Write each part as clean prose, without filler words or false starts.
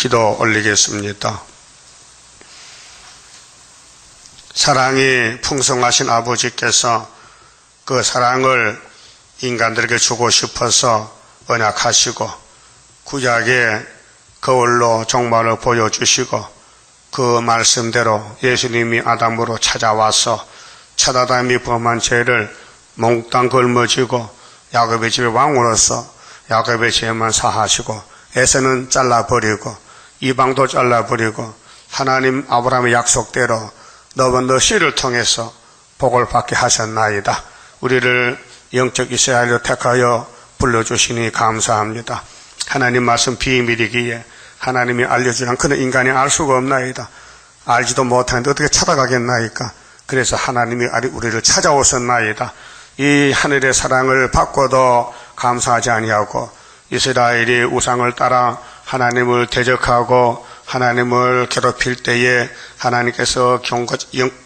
기도 올리겠습니다. 사랑이 풍성하신 아버지께서 그 사랑을 인간들에게 주고 싶어서 언약하시고 구약의 거울로 종말을 보여주시고 그 말씀대로 예수님이 아담으로 찾아와서 첫 아담이 범한 죄를 몽땅 걸머지고 야곱의 집의 왕으로서 야곱의 죄만 사하시고 에서는 잘라버리고 이방도 잘라버리고 하나님 아브라함의 약속대로 너와 너 씨를 통해서 복을 받게 하셨나이다. 우리를 영적 이스라엘로 택하여 불러주시니 감사합니다. 하나님 말씀 비밀이기에 하나님이 알려주지 않고는 인간이 알 수가 없나이다. 알지도 못하는데 어떻게 찾아가겠나이까. 그래서 하나님이 우리를 찾아오셨나이다. 이 하늘의 사랑을 받고도 감사하지 아니하고 이스라엘이 우상을 따라 하나님을 대적하고 하나님을 괴롭힐 때에 하나님께서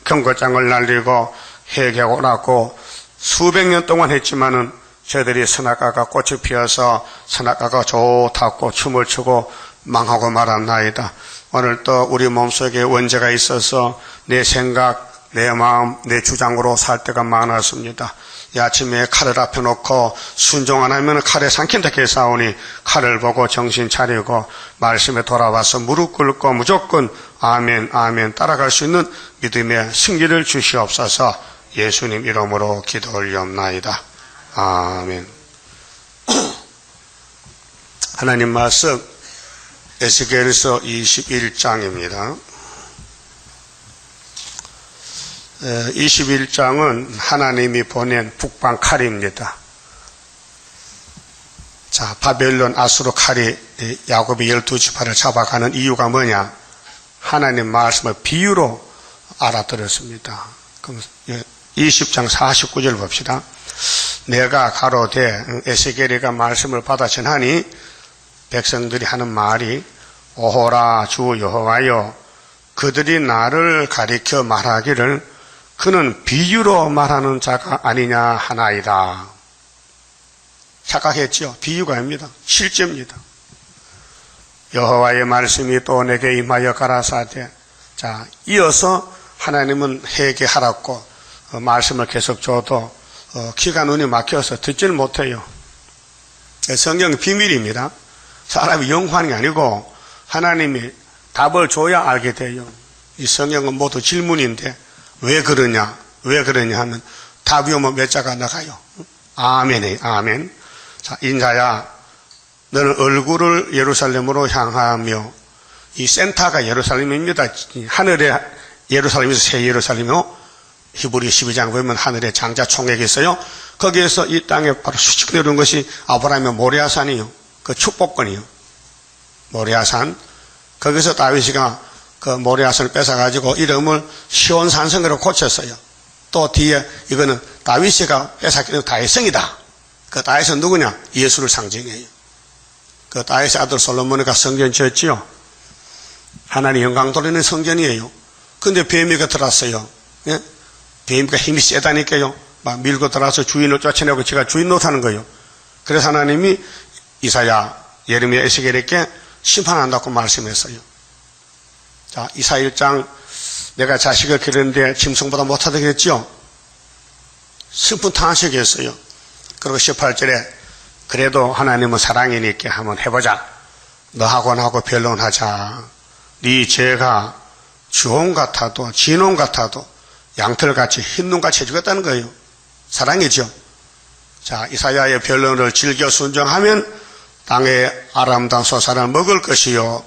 경고장을 날리고 회개하고 나고 수백 년 동안 했지만은 저들이 선악과가 꽃이 피어서 선악과가 좋다고 춤을 추고 망하고 말았나이다. 오늘 또 우리 몸속에 원죄가 있어서 내 생각, 내 마음, 내 주장으로 살 때가 많았습니다. 이 아침에 칼을 앞에 놓고 순종 안 하면 칼에 삼킨다 싸우니 칼을 보고 정신 차리고 말씀에 돌아와서 무릎 꿇고 무조건 아멘 아멘 따라갈 수 있는 믿음의 승리를 주시옵소서. 예수님 이름으로 기도 올리옵나이다. 아멘. 하나님 말씀 에스겔서 21장입니다. 21장은 하나님이 보낸 북방 칼입니다. 자, 바벨론 아수르 칼이 야곱의 12지파를 잡아가는 이유가 뭐냐? 하나님 말씀을 비유로 알아들었습니다. 그럼 20장 49절 봅시다. 내가 가로되 에스겔이가 말씀을 받아 전하니 백성들이 하는 말이 오호라 주 여호와여 그들이 나를 가리켜 말하기를 그는 비유로 말하는 자가 아니냐 하나이다. 착각했죠. 비유가 아닙니다. 실제입니다. 여호와의 말씀이 또 내게 임하여 가라사대. 자, 이어서 하나님은 회개하라고 말씀을 계속 줘도 귀가 눈이 막혀서 듣지는 못해요. 성경은 비밀입니다. 사람이 연구하는 게 아니고 하나님이 답을 줘야 알게 돼요. 이 성경은 모두 질문인데 왜 그러냐? 왜 그러냐 하면 답이 오면 몇 자가 나가요. 아멘이에요. 아멘. 자, 인자야 너는 얼굴을 예루살렘으로 향하며 이 센터가 예루살렘입니다. 하늘의 예루살렘에서 새 예루살렘이요. 히브리 12장 보면 하늘에 장자 총액이 있어요. 거기에서 이 땅에 바로 수직 내려온 것이 아브라함의 모리아산이요. 그 축복권이요. 모리아산. 거기서 다윗이가 그 모리아산을 뺏어가지고 이름을 시온산성으로 고쳤어요. 또 뒤에 이거는 다윗이가 뺏어가지고 다윗성이다. 그 다윗은 누구냐? 예수를 상징해요. 그 다윗의 아들 솔로몬이가 성전 지었지요. 하나님 영광 돌리는 성전이에요. 근데 뱀이가 들어왔어요. 예? 뱀이가 힘이 세다니까요. 막 밀고 들어와서 주인을 쫓아내고 지가 주인 노릇하는 거예요. 그래서 하나님이 이사야, 예레미야, 에스겔에게 심판한다고 말씀했어요. 자, 이사야 1장 내가 자식을 기르는데 짐승보다 못하다 그랬죠. 슬픈 탄식이었어요. 그리고 18절에 그래도 하나님은 사랑이니까 한번 해보자. 너하고 나하고 변론하자. 네 죄가 주홍 같아도 진홍 같아도 양털같이 흰눈같이 해주겠다는 거예요. 사랑이죠. 자, 이사야의 변론을 즐겨 순종하면 땅에 아름다운 소산을 먹을 것이요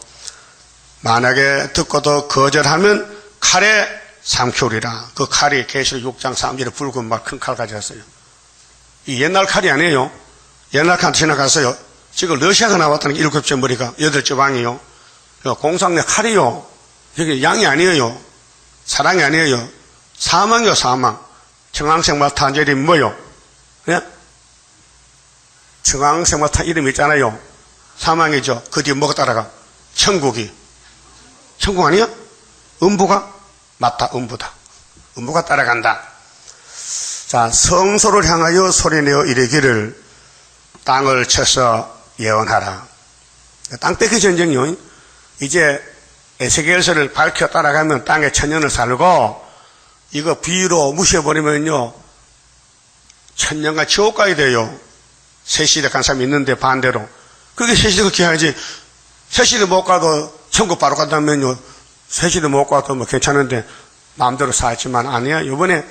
만약에 듣고도 거절하면 칼에 삼키우리라. 그 칼이 계시록 6장 3절에 붉은 막 큰 칼 가져왔어요. 이 옛날 칼이 아니에요. 옛날 칼 지나갔어요. 지금 러시아가 나왔다는 게 7째 머리가 8째 왕이요. 공상내 칼이요. 이게 양이 아니에요. 사랑이 아니에요. 사망이요. 사망. 청황생마타 이름이 뭐요? 예? 청황생마타 이름이 있잖아요. 사망이죠. 그 뒤에 뭐가 따라가? 천국이. 천국 아니야? 음부가? 맞다. 음부다. 음부가 따라간다. 자, 성소를 향하여 소리내어 이르기를 땅을 쳐서 예언하라. 땅 뺏기 전쟁이요. 이제 에스겔서를 밝혀 따라가면 땅에 천년을 살고 이거 비유로 무시해버리면요 1000년간 지옥 가야 돼요. 새시대 간 사람이 있는데 반대로. 그게 새시대 그렇게 해야지. 새시대 못 가도 천국 바로 간다면요 새시대 못 가도 뭐 괜찮은데 마음대로 살지만 아니야. 이번에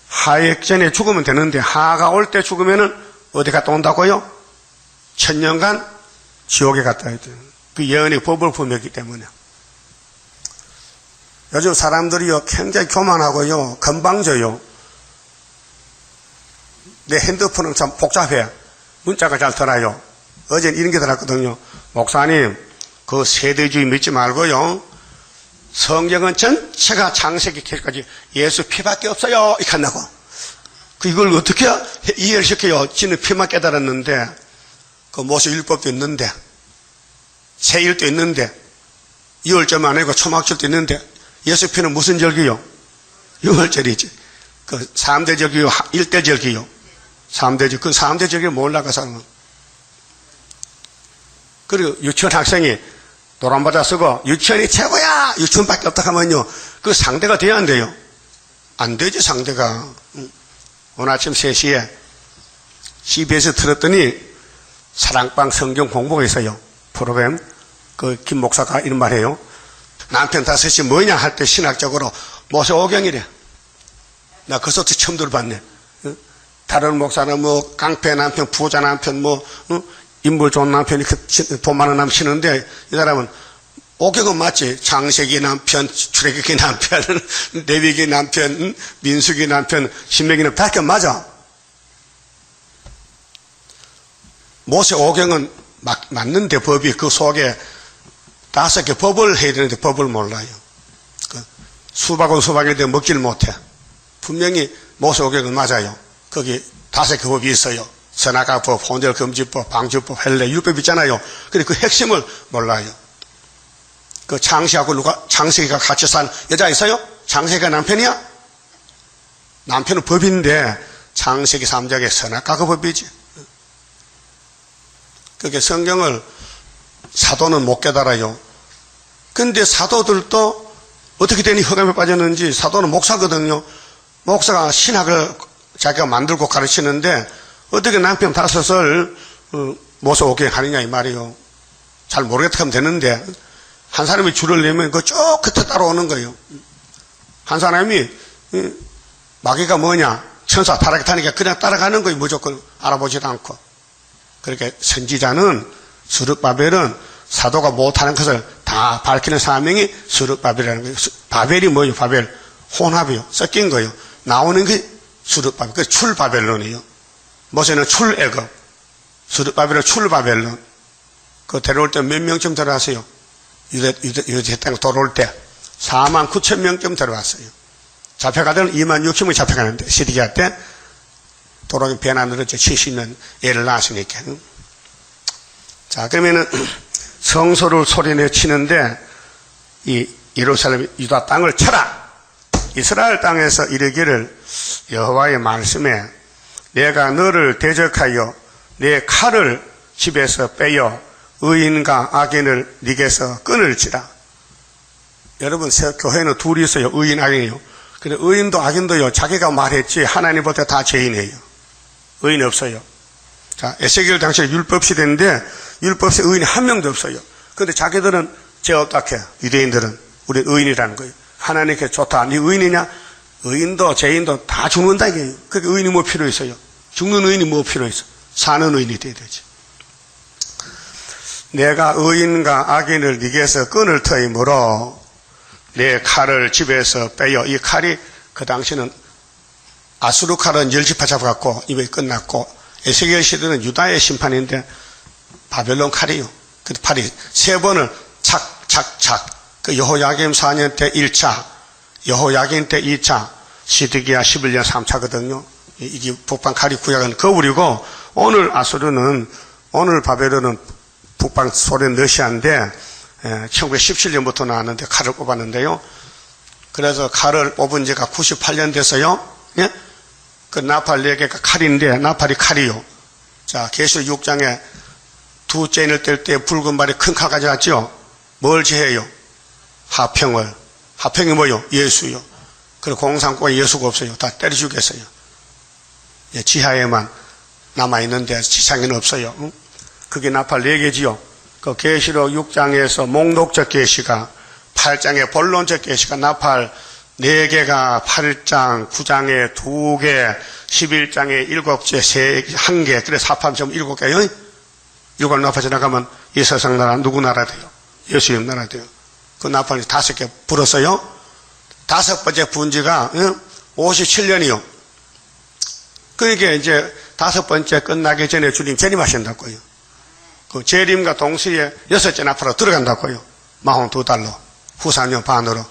하액전에 죽으면 되는데 하가 올 때 죽으면은 어디 갔다 온다고요? 1000년간 지옥에 갔다 와야 돼요. 그 예언이 법을 품었기 때문에. 요즘 사람들이요 굉장히 교만하고요 건방져요. 내 핸드폰은 참 복잡해. 문자가 잘 들어요. 어제는 이런 게 들었거든요. 목사님 그 세대주의 믿지 말고요 성경은 전체가 창세기 기까지 예수 피밖에 없어요 이렇게 한다고. 이걸 어떻게 이해를 시켜요. 지는 피만 깨달았는데 그 모세 율법도 있는데 세일도 있는데 유월절만 아니고 초막절도 있는데 예수 피는 무슨 절기요? 유월절이지. 그 3대 절기요 1대 절기요 3대 절기. 그 3대 절기 몰라 그 사람은. 그리고 유치원 학생이 노란바다 쓰고 유치원이 최고야 유치원밖에 없다 하면요 그 상대가 돼야 안 돼요? 안 되지 상대가. 오늘 아침 3시에 CBS 틀었더니 사랑방 성경 공부가 있어요. 프로그램. 그 김 목사가 이런 말 해요. 남편 5시 뭐냐 할 때 신학적으로 모세오경이래. 나 그 소리 처음 들어봤네. 다른 목사는 뭐 깡패 남편 부자 남편 뭐 인물 좋은 남편 이렇게 돈 많은 남편 치는데 이 사람은 오경은 맞지. 창세기 남편, 출애굽기 남편, 레위기 남편, 민수기 남편, 신명기 남편 다 맞아. 모세 오경은 맞는데 법이 그 속에 5개 법을 해야 되는데 법을 몰라요. 수박은 수박인데 먹지를 못해. 분명히 모세 오경은 맞아요. 거기 5개 법이 있어요. 선악과법, 혼혈금지법, 방주법, 헬례, 율법 있잖아요. 근데 그 핵심을 몰라요. 그 창세하고 창세기가 같이 산 여자 있어요? 창세기가 남편이야? 남편은 법인데 창세기 3장의 선악과 그 법이지. 그게 성경을 사도는 못 깨달아요. 근데 사도들도 어떻게 되니 흑암에 빠졌는지. 사도는 목사거든요. 목사가 신학을 자기가 만들고 가르치는데 어떻게 남편 5을 모세 오경 하느냐 이 말이에요. 잘 모르겠다 하면 되는데 한 사람이 줄을 내면 그 쭉 끝에 따라오는 거예요. 한 사람이 마귀가 뭐냐 천사 타락에 타니까 그냥 따라가는 거예요. 무조건 알아보지도 않고. 그렇게 선지자는 스룹바벨은 사도가 못하는 것을 다 밝히는 사명이 스룹바벨이라는 거예요. 바벨이 뭐예요? 바벨 혼합이요. 섞인 거예요. 나오는 게 스룹바벨. 그 출바벨론이에요. 모세는 출애굽, 스룹바벨은 출바벨론. 그 데려올 때 몇 명쯤 데려왔어요? 유대 땅 돌아올 때 49,000명쯤 데려왔어요. 잡혀가던 26,000명이 잡혀가는데 시리아 때 돌아오긴 배나 늘었죠. 70년 애를 낳았으니까. 자, 그러면은 성소를 소리내 치는데 이 예루살렘 유다 땅을 쳐라. 이스라엘 땅에서 이르기를 여호와의 말씀에 내가 너를 대적하여 내 칼을 집에서 빼어 의인과 악인을 네게서 끊을지라. 여러분 교회는 둘이 있어요. 의인 악인이요. 근데 의인도 악인도요 자기가 말했지 하나님보다 다 죄인이에요. 의인 없어요. 자, 에스겔 당시에 율법 시대인데 율법 시대 의인이 한 명도 없어요. 근데 자기들은 죄 없다 해. 유대인들은 우리 의인이라는 거예요. 하나님께 좋다. 네 의인이냐? 의인도 죄인도 다 죽는다 이게요. 그러니까 의인이 뭐 필요 있어요? 죽는 의인이 뭐 필요 있어? 사는 의인이 돼야 되지. 내가 의인과 악인을 네게서 끊을 터이므로 내 칼을 집에서 빼요. 이 칼이 그 당시는 아수르 칼은 10지파 잡아갖고 이미 끝났고 에스겔 시대는 유다의 심판인데 바벨론 칼이요. 그 팔이 3번을 착착착. 그 여호야김 4년 때 1차, 여호야김 때 2차, 시드기야 11년 3차거든요. 이게 북방 칼이 구약은 거울이고 오늘 바벨론은 북방 소련 러시아인데 1917년부터 나왔는데 칼을 뽑았는데요. 그래서 칼을 뽑은 지가 98년 됐어요. 예? 그 나팔 4개가 칼인데 나팔이 칼이요. 자, 계시록 6장에 2 째인을 뗄 때 붉은 발에 큰 칼 가져왔죠. 뭘 제해요? 화평을. 화평이 뭐요? 예수요. 그리고 공산국가 예수가 없어요. 다 때려 죽였어요. 예, 지하에만 남아있는데 지상에는 없어요. 응? 그게 나팔 4개지요. 그 계시록 6장에서 목록적 계시가 8장에 본론적 계시가 나팔 4개가 8장, 9장에 2개, 11장에 7개, 1개, 그래서 합하면 전부 7개요. 이걸 나팔 지나가면 이 세상 나라 누구 나라 돼요? 예수님 나라 돼요. 그 나팔이 5개 불었어요. 5번째 분지가 57년이요. 그러니까 이제 5번째 끝나기 전에 주님 재림하신다고요. 그 재림과 동시에 6째 나팔로 들어간다고요. 42달로 후 4년 반으로.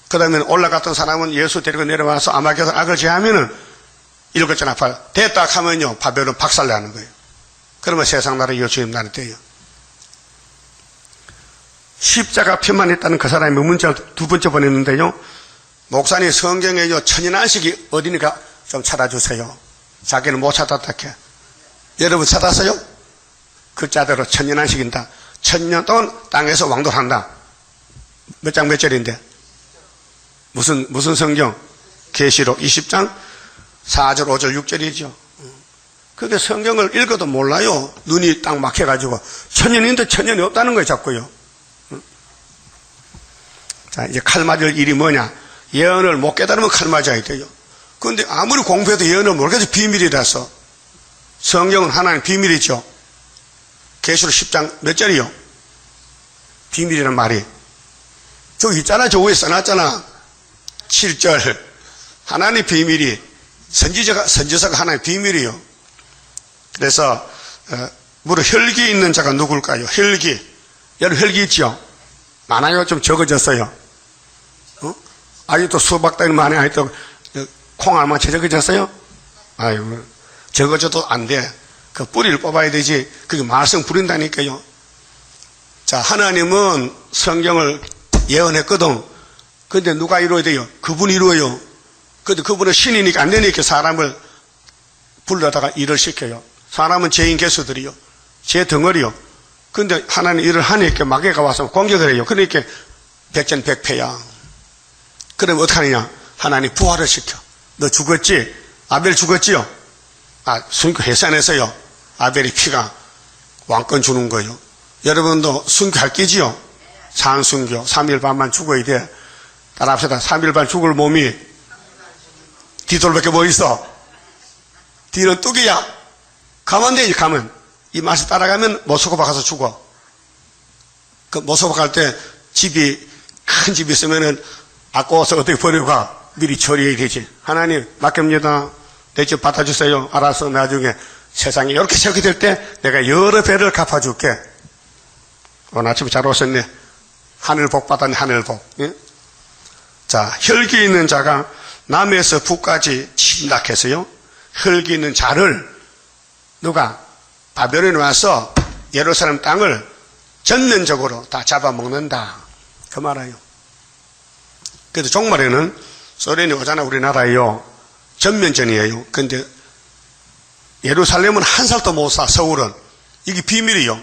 그 다음에 올라갔던 사람은 예수 데리고 내려와서 아마겟돈 악을 제하면은 7째 나팔 됐다 하면요 바벨론 박살나는 거예요. 그러면 세상 나라 예수님 나라 돼요. 십자가 피만 했다는 그 사람이 문자 2번째 보냈는데요. 목사님 성경에요 천연안식이 어디니까 좀 찾아주세요. 자기는 못 찾았다 해. 여러분 찾았어요? 글자대로 천연안식인다. 1000년 동안 땅에서 왕도한다. 몇 장 몇 절인데? 무슨 성경? 계시록 20장 4절 5절 6절이죠. 그게 성경을 읽어도 몰라요. 눈이 딱 막혀가지고 천년인데 천년이 없다는 거예요 자꾸요. 자 이제 칼 맞을 일이 뭐냐? 예언을 못 깨달으면 칼 맞아야 돼요. 그런데 아무리 공부해도 예언을 모르겠어. 비밀이라서. 성경은 하나님 비밀이죠. 계시록 10장 몇 절이요? 비밀이란 말이 저기 있잖아. 저 위에 써놨잖아. 7절 하나님 비밀이 선지서가 하나님 비밀이요. 그래서 무릇 혈기 있는 자가 누굴까요? 혈기. 여러분 혈기 있죠? 많아요? 좀 적어졌어요? 아직도 수박 따위 많이 아직도 콩알만 적어졌어요? 아유 적어져도 안 돼. 그 뿌리를 뽑아야 되지. 그게 말씀 부린다니까요. 자 하나님은 성경을 예언했거든. 근데 누가 이루어야 돼요? 그분이 이루어요. 근데 그분은 신이니까 안 되니까 사람을 불러다가 일을 시켜요. 사람은 죄인 개수들이요. 죄 덩어리요. 근데 하나님 일을 하니까 마귀가 와서 공격을 해요. 그러니까 백전백패야. 그러면 어떡하느냐? 하나님 부활을 시켜. 너 죽었지? 아벨 죽었지요? 순교 해산해서요. 아벨이 피가 왕권 주는 거예요. 여러분도 순교할 끼지요? 산순교 3일 반만 죽어야 돼. 따라합시다. 3일 반 죽을 몸이 뒤돌밖에 뭐 있어? 뒤는 뚝이야. 가면 되지. 가면 이 맛을 따라가면 모스크바 가서 죽어. 그 모스크바 갈 때 집이 큰 집이 있으면은 아까워서 어떻게 버리고 가? 미리 처리해야 되지. 하나님 맡깁니다. 내 집 받아주세요. 알아서 나중에 세상이 이렇게 저렇게 될 때 내가 여러 배를 갚아줄게. 오늘 아침에 잘 오셨네. 하늘 복 받았네. 하늘 복. 예? 자 혈기 있는 자가 남에서 북까지 침략해서요. 혈기 있는 자를 누가 바벨론에 와서 예루살렘 땅을 전면적으로 다 잡아먹는다. 그 말이에요. 그래도 종말에는 소련이 오잖아. 우리나라에요. 전면전이에요. 근데 예루살렘은 한 살도 못 사. 서울은. 이게 비밀이요.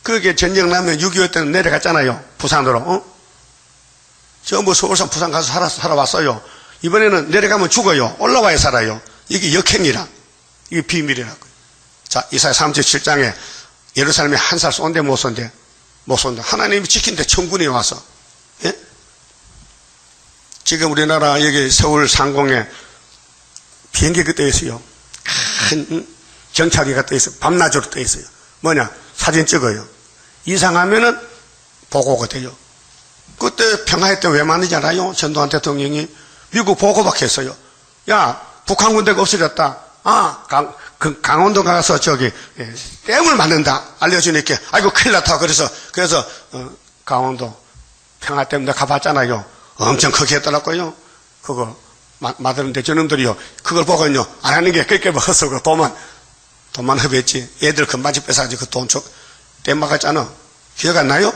그게 전쟁 나면 6.25 때는 내려갔잖아요. 부산으로. 전부 서울산 부산 가서 살아왔어요. 이번에는 내려가면 죽어요. 올라와야 살아요. 이게 역행이라. 이게 비밀이라고요. 자, 이사야 37장에 예루살렘에 한 살 쏜대 못 쏜대? 못 쏜다. 하나님이 지킨대 천군이 와서. 예? 지금 우리나라 여기 서울 상공에 비행기가 떠 있어요. 큰 정찰기가 떠 있어요. 밤낮으로 떠 있어요. 뭐냐? 사진 찍어요. 이상하면은 보고가 돼요. 그때 평화회 때 왜 만드지 않아요? 전두환 대통령이 미국 보고박 했어요. 야, 북한 군대가 없어졌다. 강원도 가서 댐을 만든다. 알려주니까, 아이고, 큰일 났다. 그래서, 강원도 평화댐 내가 가봤잖아요. 엄청 크게 했더라고요. 그거, 만드는데 저놈들이요. 그걸 보고요. 안 하는 게 꽤 먹었어. 그 돈만 흡했지. 애들 금바지 뺏어가지고 그 돈 댐 막았잖아. 기억 안 나요?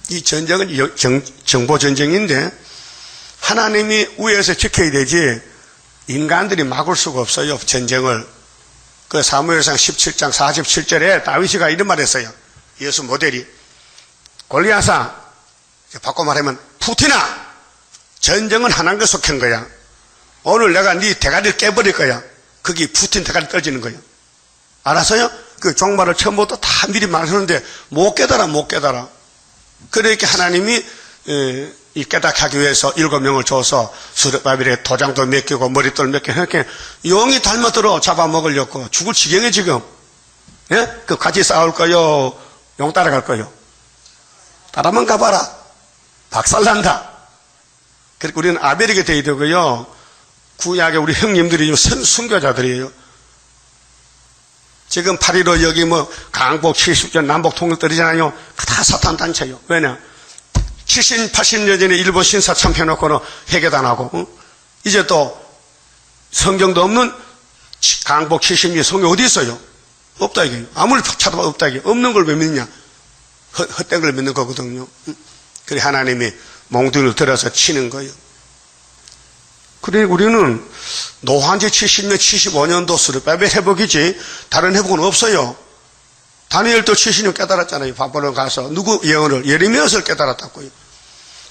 이 전쟁은 정보 전쟁인데 하나님이 위에서 지켜야 되지 인간들이 막을 수가 없어요. 전쟁을. 그 사무엘상 17장 47절에 다윗이가 이런 말 했어요. 예수 모델이. 골리앗아, 바꿔 말하면 푸틴아, 전쟁은 하나님께 속한 거야. 오늘 내가 네 대가리를 깨버릴 거야. 그게 푸틴 대가리 떨어지는 거예요. 알았어요? 그 종말을 처음부터 다 미리 말하는데 못 깨달아. 그러니까 하나님이 이 깨닫게 하기 위해서 7명을 줘서 수르바벨에 도장도 몇 개고 머릿돌 몇 개 이렇게 용이 닮아들어 잡아먹으려고 죽을 지경에 지금. 예? 그 같이 싸울 거요? 용 따라갈 거요? 따라만 가봐라. 박살난다. 그리고 우리는 아벨에게 돼야 되고요. 구약의 우리 형님들이 순교자들이에요. 지금 8.15 여기 강복 70년 남북 통일들이잖아요. 다 사탄 단체요. 왜냐? 70, 80년 전에 일본 신사 참패놓고는 회개도 안 하고, 응? 이제 또 성경도 없는 강복 70년 성경 어디 있어요? 없다 이게요. 아무리 찾아봐도 없다 이게. 없는 걸 왜 믿냐? 헛된 걸 믿는 거거든요. 응? 그래 하나님이 몽둥이를 들어서 치는 거예요. 그래 우리는 노한지 70년, 75년도 스룹바벨 회복이지 다른 회복은 없어요. 다니엘도 70년 깨달았잖아요. 바벨론 가서 누구 예언을 예레미야를 깨달았다고요.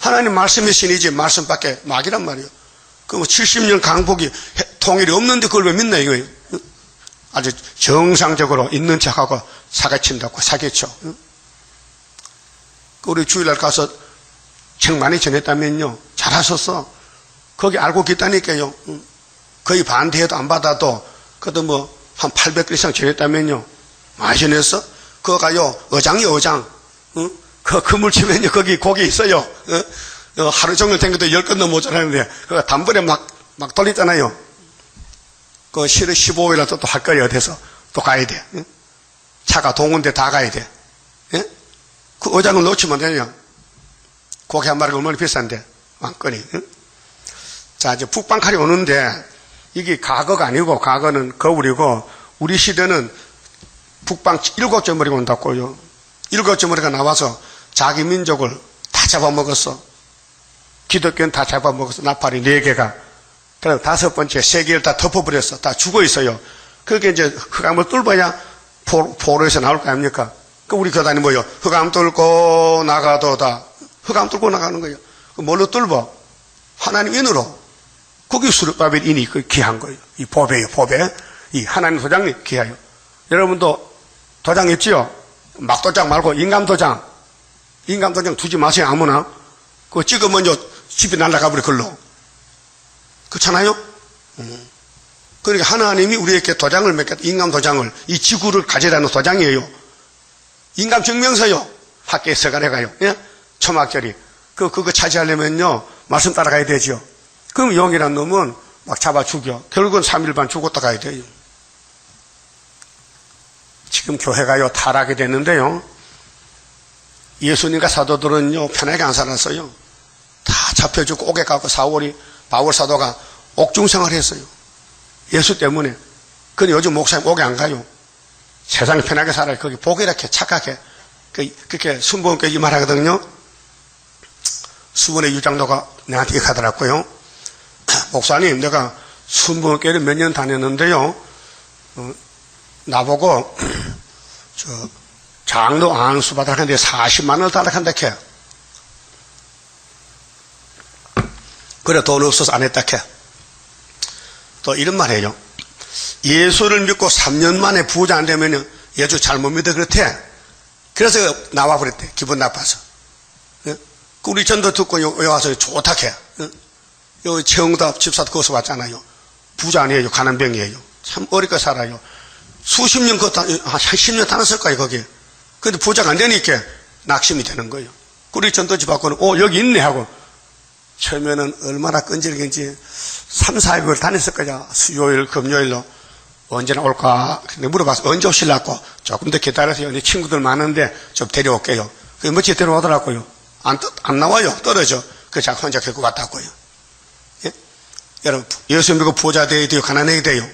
하나님 말씀의 신이지 말씀밖에 막이란 말이에요. 그럼 70년 강복이 통일이 없는데 그걸 왜 믿나 이거예요. 아주 정상적으로 있는 척하고 사기친다고 사기쳐. 우리 주일날 가서 책 많이 전했다면요 잘하셨어. 거기 알고 계다니까요. 거의 반대해도 안 받아도 그래도 한 800글 이상 전했다면요 많이 전했어. 그거 가요 어장이요 어장. 그 그물 치면요 거기 고기 있어요. 하루 종일 댕겨도 10건도 모자라는데 그거 단번에 막 돌리잖아요. 그 15일날 또 할 거예요. 어디서 또 가야 돼. 차가 동원대 다 가야 돼. 그 어장을 놓치면 되냐. 고기 한 마리가 얼마나 비싼데 왕건이. 자 이제 북방칼이 오는데 이게 과거가 아니고 과거는 거울이고 우리 시대는 북방 7점머리가 온다고요. 7점머리가 나와서 자기 민족을 다 잡아먹었어. 기독교는 다 잡아먹었어. 나팔이 4개가. 그래서 5번째 세계를 다 덮어버렸어. 다 죽어있어요. 그게 이제 흑암을 뚫어야 포로에서 나올 거 아닙니까? 그 우리 교단이 뭐요? 흑암 뚫고 나가도 다 흑암 뚫고 나가는 거예요. 뭘로 뚫어? 하나님 인으로. 거기 수르바벨 인이 귀한 거예요. 이 보배예요, 보배. 이 하나님 도장이 귀해요. 여러분도 도장 있지요? 막도장 말고 인감도장. 인감도장 두지 마세요, 아무나. 그거 찍으면요, 집이 날아가 버려, 글로. 그렇잖아요? 그러니까 하나님이 우리에게 도장을 맺겠다. 인감도장을. 이 지구를 가지라는 도장이에요. 인감증명서요. 학교에 서가래가요. 예? 초막절이. 그거 차지하려면요, 말씀 따라가야 되죠. 그럼 용이란 놈은 막 잡아 죽여. 결국은 3일 반 죽었다 가야 돼요. 지금 교회가요, 타락이 됐는데요. 예수님과 사도들은요, 편하게 안 살았어요. 다 잡혀주고 옥에 가고 바울 사도가 옥중생활 했어요. 예수 때문에. 근데 요즘 목사님 옥에 안 가요. 세상에 편하게 살아요. 거기 복이렇게 착하게. 그렇게 순복음교회 이 말하거든요. 수원의 유장로가 내한테 가더라고요. 목사님, 내가 순복음교회를 몇 년 다녔는데요. 나보고, 장로 안수 받아가는데 40만 원을 달라간다 캐. 그래, 돈 없어서 안 했다 캐. 또 이런 말 해요. 예수를 믿고 3년 만에 부자 안 되면 예수 잘못 믿어 그렇대. 그래서 나와버렸대. 기분 나빠서. 우리 전도 듣고 여기 와서 좋다 캐. 여기 최영답 집사도 거기서 왔잖아요. 부자 아니에요. 가난병이에요. 참 어렵게 살아요. 수십 년, 한 10년 다녔을 거예요, 거기. 근데 부자가 안 되니까 낙심이 되는 거예요. 우리 전도집 갖고는, 여기 있네 하고. 처음에는 얼마나 끈질긴지 3, 4일을 다녔을 거야. 수요일, 금요일로. 언제나 올까? 근데 물어봐서 언제 오실라고? 조금 더 기다려서요. 내 친구들 많은데 좀 데려올게요. 그게 멋지게 데려오더라고요. 안 나와요. 떨어져. 그래서 혼자 결국 왔다고요. 예? 여러분, 예수 믿고 부자 되어야 돼요? 가난해야 돼요?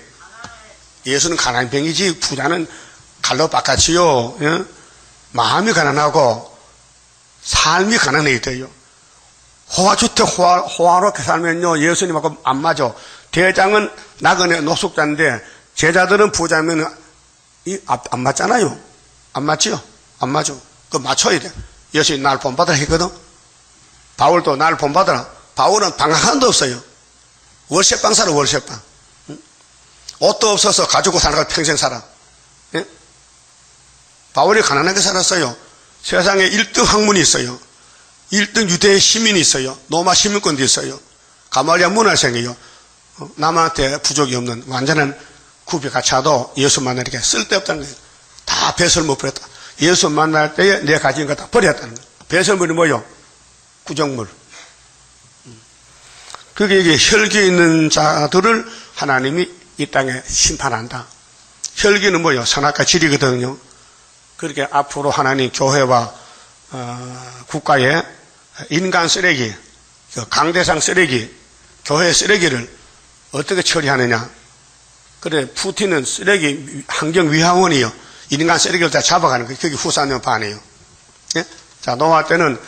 예수는 가난병이지 부자는 칼로 바깥이요. 예? 마음이 가난하고 삶이 가난해야 돼요. 호화주택 호화롭게 살면요 예수님하고 안 맞아. 대장은 나그네 노숙자인데 제자들은 부자면 안 맞잖아요. 안 맞지요? 안 맞아. 그거 맞춰야 돼. 예수님 날 본받으라 했거든. 바울도 날 본받으라. 바울은 방 하나도 없어요. 월세방 살아, 월세방. 옷도 없어서 가지고 살아가 평생 살아. 예? 바울이 가난하게 살았어요. 세상에 1등 학문이 있어요. 1등 유대 시민이 있어요. 로마 시민권도 있어요. 가말리아 문화생이에요. 남한테 부족이 없는 완전한 굽이 같이도 예수 만나니까 쓸데없다는 거예요. 다 배설물 버렸다. 예수 만날 때에 내 가진 거 다 버렸다는 거예요. 배설물이 뭐요? 구정물. 그게 이게 혈기에 있는 자들을 하나님이 이 땅에 심판한다. 혈기는 뭐요? 선악과 질이거든요. 그렇게 앞으로 하나님 교회와 국가의 인간 쓰레기, 강대상 쓰레기, 교회 쓰레기를 어떻게 처리하느냐. 그래, 푸틴은 쓰레기 환경위하원이요. 인간 쓰레기를 다 잡아가는 거예요. 그게 후사년 반이에요. 예? 자, 노아 때는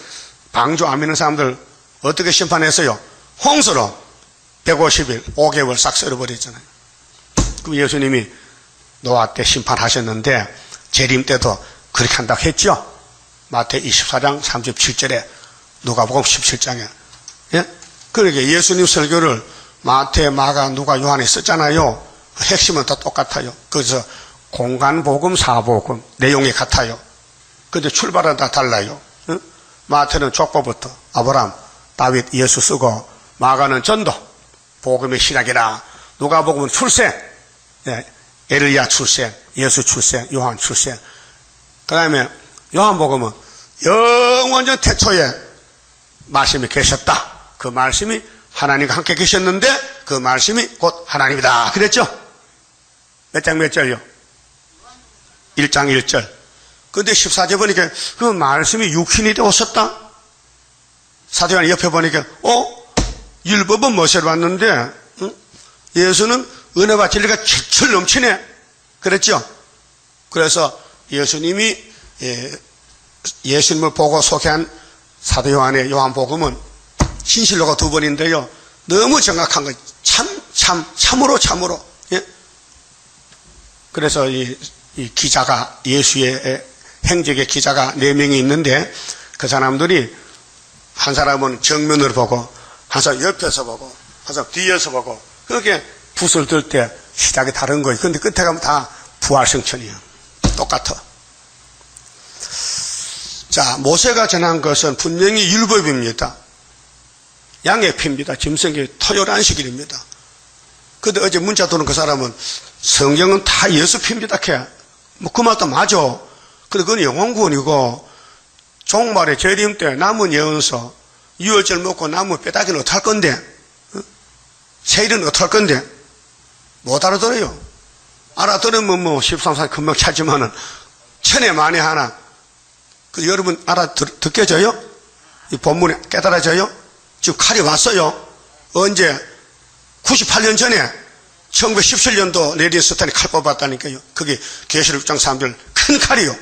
방주 안 믿는 사람들 어떻게 심판했어요? 홍수로 150일, 5개월 싹 썰어버렸잖아요. 그 예수님이 노아 때 심판하셨는데 재림 때도 그렇게 한다고 했죠. 마태 24장 37절에 누가복음 17장에. 예? 그러게 예수님 설교를 마태, 마가, 누가, 요한이 썼잖아요. 핵심은 다 똑같아요. 그래서 공간복음, 사복음 내용이 같아요. 근데 출발은 다 달라요. 예? 마태는 족보부터 아브라함, 다윗, 예수 쓰고, 마가는 전도, 복음의 시작이라. 누가복음은 출생, 예, 엘리야 출생, 예수 출생, 요한 출생. 그 다음에 요한복음은 영원전 태초에 말씀이 계셨다. 그 말씀이 하나님과 함께 계셨는데 그 말씀이 곧 하나님이다. 그랬죠? 몇 장 몇 절요? 1장 1절. 근데 14절 보니까 그 말씀이 육신이 되어 오셨다. 사도요한 옆에 보니까 율법은 모세로 왔는데 예수는 은혜와 진리가 철철 넘치네. 그랬죠? 그래서 예수님이 예수님을 보고 소개한 사도 요한의 요한복음은 신실로가 2번인데요. 너무 정확한 거예요. 참으로. 예? 그래서 이 기자가, 예수의 행적의 기자가 4명이 있는데 그 사람들이 한 사람은 정면으로 보고, 한 사람 옆에서 보고, 한 사람 뒤에서 보고, 그렇게 붓을 들 때 시작이 다른 거예요. 근데 끝에 가면 다 부활성천이에요. 똑같아. 자, 모세가 전한 것은 분명히 율법입니다. 양의 피입니다. 짐승의 토요일 안식일입니다. 근데 어제 문자 도는 그 사람은 성경은 다 예수 피입니다. 그 말도 맞아. 근데 그건 영혼구원이고, 종말의 재림 때 남은 예언서, 유월절 먹고 남은 뼈다귀는 어떡할 건데? 세일은 어떡할 건데? 못 알아들어요. 알아들으면 뭐 13살 금방 차지만은 천에 만에 하나. 그 여러분 듣겨져요? 이 본문에 깨달아져요? 지금 칼이 왔어요. 언제? 98년 전에 1917년도 레디 스탄이 칼 뽑았다니까요. 그게 계시록 6장 3절 큰 칼이요.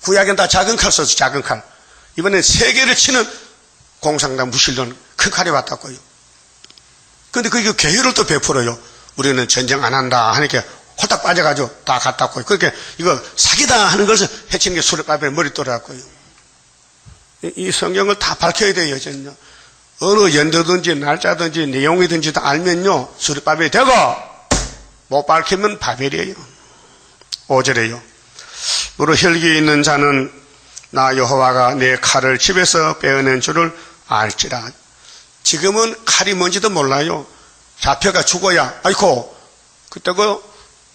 구약은 다 작은 칼 써서 작은 칼. 이번엔 세계를 치는 공산당 무신론 큰 칼이 왔다고요. 근데 그게 계율을 또 베풀어요. 우리는 전쟁 안 한다 하니까 홀딱 빠져가지고 다 갔다고요. 그렇게 이거 사기다 하는 것을 해치는 게 수레바벨 머리 돌아갔고요. 이 성경을 다 밝혀야 돼요. 저는요. 어느 연도든지 날짜든지 내용이든지 다 알면요 수레바벨이 되고, 못 밝히면 바벨이에요. 5절에요. 무릇 혈기에 있는 자는 나 여호와가 내 칼을 집에서 빼어낸 줄을 알지라. 지금은 칼이 뭔지도 몰라요. 잡혀가 죽어야, 아이고 그때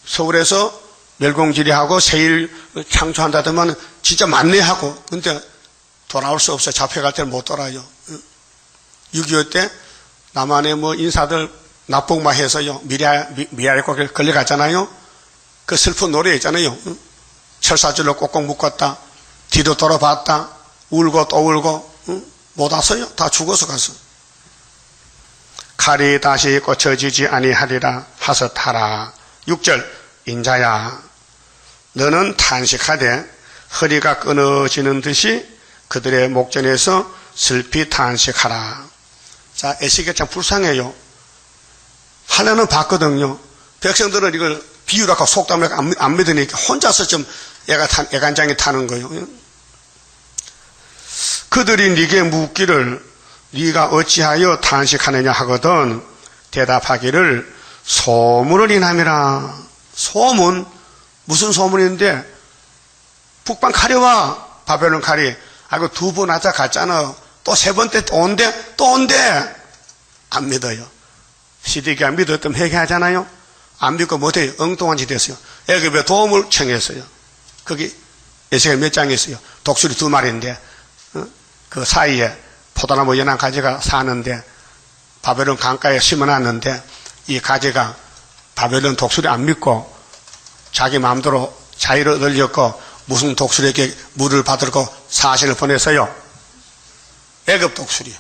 서울에서 멸공지리하고 세일 창조한다더만 진짜 맞네 하고, 근데 돌아올 수 없어요. 잡혀갈 때는 못 돌아요. 6.25 때 남한의 뭐 인사들 납북마 해서요 미아리고 걸려갔잖아요. 그 슬픈 노래 있잖아요. 철사줄로 꼭꼭 묶었다, 뒤도 돌아봤다, 울고 또 울고, 못 왔어요. 다 죽어서 가서. 칼이 다시 꽂혀지지 아니하리라 하셨하라. 6절. 인자야, 너는 탄식하되 허리가 끊어지는 듯이 그들의 목전에서 슬피 탄식하라. 자, 에스겔 참 불쌍해요. 하나는 봤거든요. 백성들은 이걸 비유라고 속담을 안 믿으니까 혼자서 좀 애간장이 타는 거예요. 그들이 네게 묻기를 네가 어찌하여 탄식하느냐 하거든 대답하기를 소문을 인함이라. 소문? 무슨 소문인데? 북방 가려와. 바벨론 가리. 아이고, 2번 하자 갔잖아. 또 3번 때 또 온대? 또 온대? 안 믿어요. 시드기야 믿었다면 회개하잖아요. 안 믿고 못해요. 엉뚱한 짓 했어요. 애굽에 도움을 청했어요. 거기 에스겔 몇 장이 있어요. 독수리 2마리인데 그 사이에 포도나무 연한 가지가 사는데 바벨론 강가에 심어놨는데 이 가지가 바벨론 독수리 안 믿고 자기 마음대로 자유를 늘렸고 무슨 독수리에게 물을 받으려고 사신을 보냈어요. 애굽 독수리.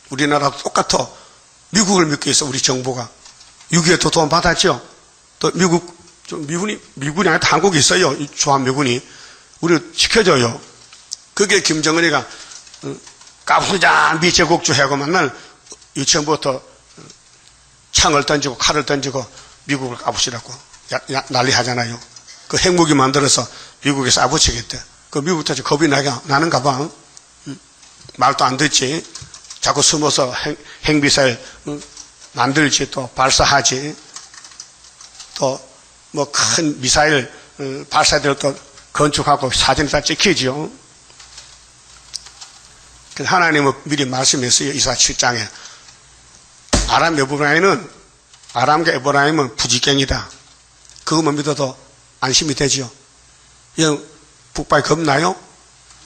우리나라도 똑같아. 미국을 믿고 있어. 우리 정부가 6.25도 돈 받았죠. 또 미군이 아니라 한국이 있어요. 주한미군이 우리를 지켜줘요. 그게 김정은이가 까부장 미제국주 해고 만날 유치원부터 창을 던지고 칼을 던지고 미국을 까부시라고 난리 하잖아요. 그 핵무기 만들어서 미국에 쏴붙이겠대. 그 미국도 겁이 나는가 봐. 말도 안 듣지. 자꾸 숨어서 핵미사일 만들지 또 발사하지. 또 뭐 큰 미사일 발사대를 또 건축하고 사진을 다 찍히죠. 그래서 하나님은 미리 말씀했어요. 이사 7장에. 아람 에브라임은 부지깽이다. 그것만 믿어도 안심이 되죠. 북방이 겁나요?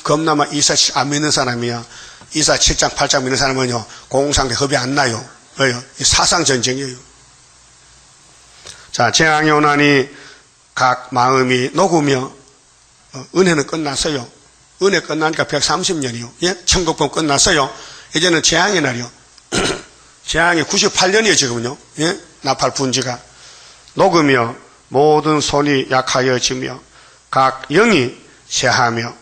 겁나면 이사 안 믿는 사람이야. 이사 7장 8장 믿는 사람은요 공상대 겁이 안 나요. 왜요? 사상 전쟁이에요. 자, 재앙이 오나니 각 마음이 녹으며 은혜는 끝났어요. 은혜 끝나니까 130년이요. 예? 천국권 끝났어요. 이제는 재앙의 날이요. 재앙이 98년이에요 지금요. 예? 나팔 분지가 녹으며 모든 손이 약하여지며 각 영이 쇠하며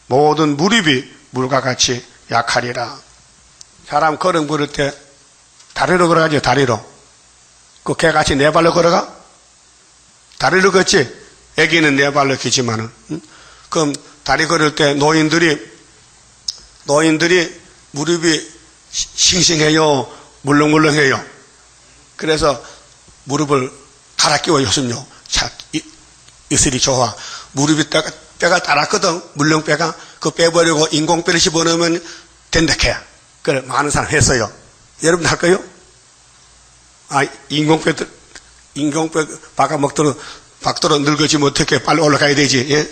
모든 무릎이 물과 같이 약하리라. 사람 걸음 걸을 때 다리로 걸어가죠. 다리로. 그 개같이 네 발로 걸어가? 다리로 걷지. 애기는 네 발로 기지만은. 그럼 다리 걸을 때 노인들이 무릎이 싱싱해요. 물렁물렁해요. 그래서 무릎을 갈아 끼워요. 요즘요. 이슬이 좋아. 무릎이 뼈가 따랐거든. 물렁뼈가. 그거 빼버리고 인공뼈를 집어넣으면 된다케. 그래 많은 사람 했어요. 여러분 할까요? 인공뼈 바꿔먹도록 박도로 늙어지면 어떻게 빨리 올라가야 되지. 예?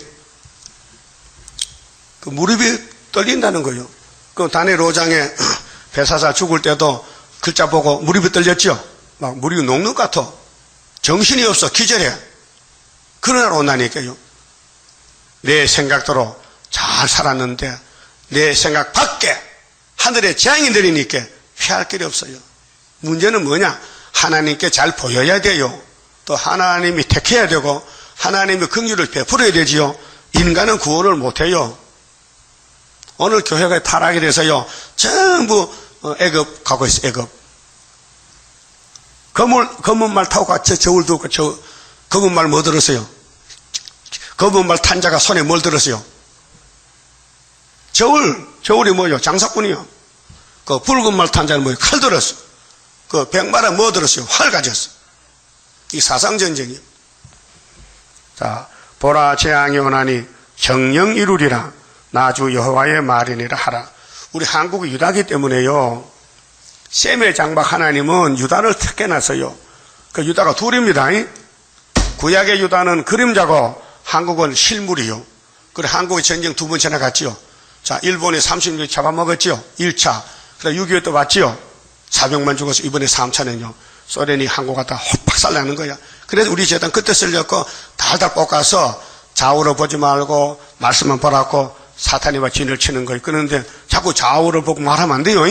그 무릎이 떨린다는 거예요. 그 단에 로장에 배사사 죽을 때도 글자 보고 무릎이 떨렸죠. 막 무릎이 녹는 것 같아. 정신이 없어. 기절해. 그런 날 온다니까요. 내 생각대로 잘 살았는데 내 생각 밖에 하늘에 재앙이 내리니까 피할 길이 없어요. 문제는 뭐냐? 하나님께 잘 보여야 돼요. 또 하나님이 택해야 되고 하나님의 긍휼을 베풀어야 되지요. 인간은 구원을 못해요. 오늘 교회가 타락이 돼서요. 전부 애굽 가고 있어요. 애굽. 검은 말 타고 같이 저울도 없고 검은 말 뭐 들었어요? 검은 말 탄 자가 손에 뭘 들었어요? 저울이 뭐예요? 장사꾼이요. 그 붉은 말 탄 자는 뭐예요? 칼 들었어. 그 백마는 뭐 들었어요? 활 가졌어. 이 사상전쟁이요. 자, 보라 재앙이 오나니 정령 이루리라. 나주 여호와의 말이니라 하라. 우리 한국이 유다기 때문에요. 셈의 장박 하나님은 유다를 택해놨어요. 그 유다가 둘입니다. 구약의 유다는 그림자고 한국은 실물이요. 그래 한국이 전쟁 2번째나 갔지요. 자, 일본이 36년 잡아먹었지요. 1차. 그래 6.25 또 왔지요. 400만 죽어서 이번에 3차는요. 소련이 한국 갖다 박살나는 거야. 그래서 우리 재단 그때 쓸렸고 달달 볶아서 좌우로 보지 말고 말씀만 보라고 사탄이와 진을 치는 거예요. 그런데 자꾸 좌우를 보고 말하면 안 돼요.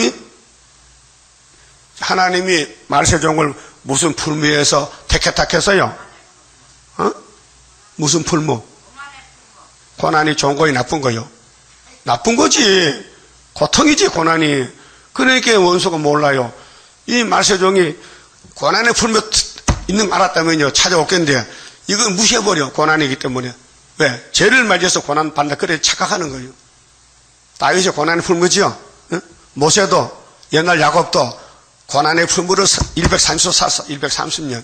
하나님이 말세종을 무슨 풀무에서 택했어요? 무슨 풀무? 고난이 좋은 거이 나쁜 거요? 나쁜 거지. 고통이지 고난이. 그러니까 원수가 몰라요. 이 말세종이 고난의 풀무 있는 거 알았다면요 찾아오겠는데 이건 무시해버려. 고난이기 때문에. 왜? 죄를 맞이해서 고난 받는다. 그래 착각하는 거예요. 다윗이 고난의 풀무지요. 응? 모세도 옛날 야곱도 고난의 풀무를 130년 살았어. 130년.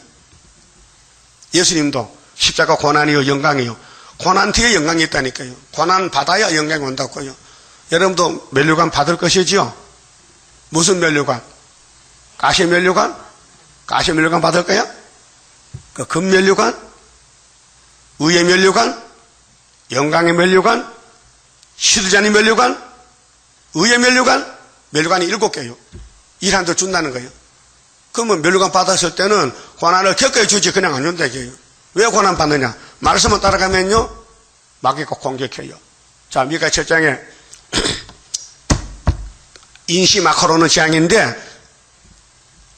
예수님도 십자가 고난이요 영광이요. 고난 뒤에 영광이 있다니까요. 고난 받아야 영광이 온다고요. 여러분도 면류관 받을 것이지요. 무슨 면류관? 가시 면류관? 가시 면류관 받을 거야? 그 금 면류관? 의의 면류관? 영광의 면류관? 시드자니 면류관? 의의 면류관? 면류관이 7개요. 일한테 준다는 거예요. 그러면 면류관 받았을 때는 고난을 겪어야 주지 그냥 안 준다 이게요. 왜 고난 받느냐? 말씀을 따라가면요 마귀가 공격해요. 자, 미가 7장에 인시 마카로는 재앙인데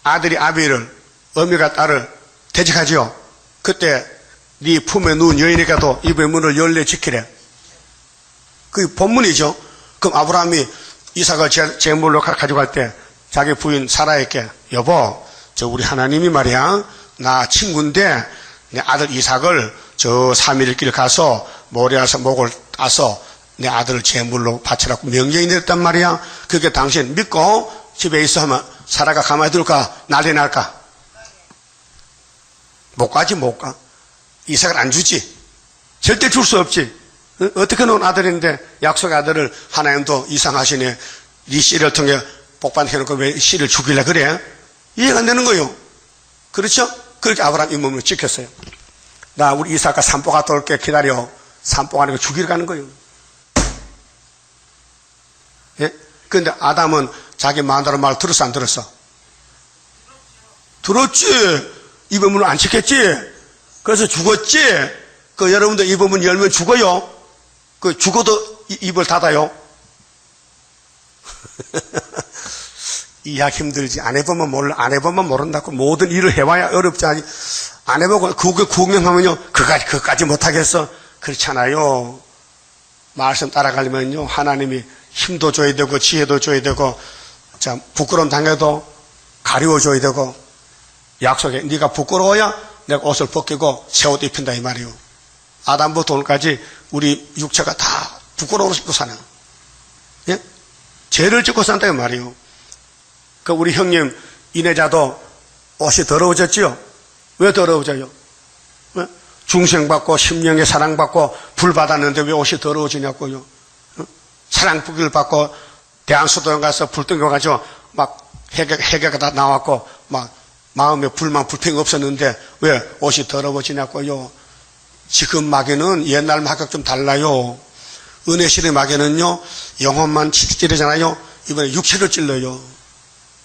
아들이 아비를 어미가 딸을 대적하지요. 그때 네 품에 누운 여인에게도 입의 문을 열려 지키래. 그게 본문이죠. 그럼 아브라함이 이삭을 제물로 가져갈 때 자기 부인 사라에게 여보 저 우리 하나님이 말이야 나 친구인데 내 아들 이삭을 저 3일 길 가서 모리아에서 목을 따서 내 아들을 제물로 바치라고 명령이 내렸단 말이야. 그게 당신 믿고 집에 있어 하면 사라가 가만히 둘까? 난리 날까? 못 가지 못 가. 이삭을 안 주지. 절대 줄 수 없지. 어떻게 놓은 아들인데 약속의 아들을 하나님도 이상하시네. 네 씨를 통해 복받해놓고 왜 씨를 죽이려 그래? 이해가 안 되는 거예요. 그렇죠? 그렇게 아브라함 이 몸을 지켰어요. 나 우리 이삭과 산보 갔다 올게 기다려. 산보 가는 거 죽이러 가는 거예요. 예? 그런데 아담은 자기 마누라 말 들었어 안 들었어? 들었지. 입의 문을 안 지켰지. 그래서 죽었지. 그 여러분들 입의 문 열면 죽어요. 그 죽어도 입을 닫아요. 이해하기 힘들지. 안 해보면 몰라. 안 해보면 모른다고. 모든 일을 해봐야 어렵지. 안 해보고 그거 구경하면요 그까지 못하겠어. 그렇잖아요. 말씀 따라가려면요 하나님이 힘도 줘야 되고 지혜도 줘야 되고 자 부끄러움 당해도 가리워줘야 되고 약속에 네가 부끄러워야 내가 옷을 벗기고 새 옷 입힌다 이 말이요. 아담부터 오늘까지 우리 육체가 다 부끄러움을 싣고 사는 예? 죄를 짓고 산다 이 말이요. 그 우리 형님 이내자도 옷이 더러워졌지요. 왜 더러워져요? 왜? 중생받고 심령의 사랑받고 불 받았는데 왜 옷이 더러워지냐고요. 사랑불을 받고 대한수도원 가서 불 땡겨가지고 막 해계가 다 나왔고 막 마음에 불만 불평이 없었는데 왜 옷이 더러워지냐고요. 지금 마귀는 옛날 마귀가 좀 달라요. 은혜실의 마귀는요 영혼만 찌르잖아요. 이번에 육체를 찔러요.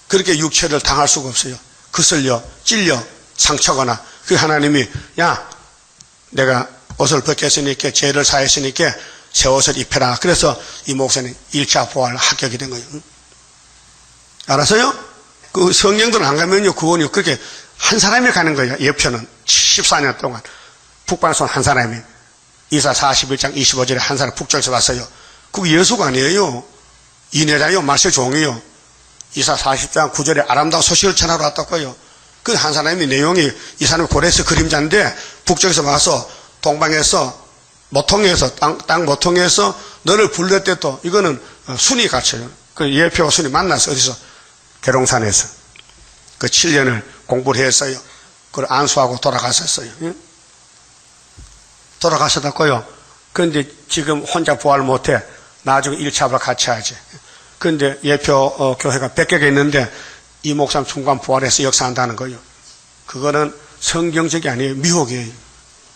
그렇게 육체를 당할 수가 없어요. 그슬려 찔려 상처거나 그 하나님이 야 내가 옷을 벗겼으니까 죄를 사했으니까 새 옷을 입혀라. 그래서 이 목사님 1차 부활 합격이 된 거예요. 알았어요? 그 성령들은 안 가면요 구원이 그렇게 한 사람이 가는 거예요. 예표는 14년 동안 북방에서 한 사람이 이사 41장 25절에 한 사람 북쪽에서 왔어요. 그게 예수가 아니에요. 이내자요 말세 종이요. 이사 40장 9절에 아름다운 소식을 전하러 왔다고요. 그 한 사람이 내용이 이 사람이 고레스 그림자인데 북쪽에서 와서 동방에서 모통에서 땅 모통에서 너를 불렀대. 또 이거는 순이 갇혀요. 그 예표와 순이 만나서 어디서 계룡산에서 그 7년을 공부를 했어요. 그걸 안수하고 돌아가셨어요. 예? 돌아가셨다고요. 그런데 지금 혼자 부활 못해. 나중에 1차부터 같이 하지. 그런데 예표 교회가 100개가 있는데 이 목사님 중간 부활해서 역사한다는 거예요. 그거는 성경적이 아니에요. 미혹이에요.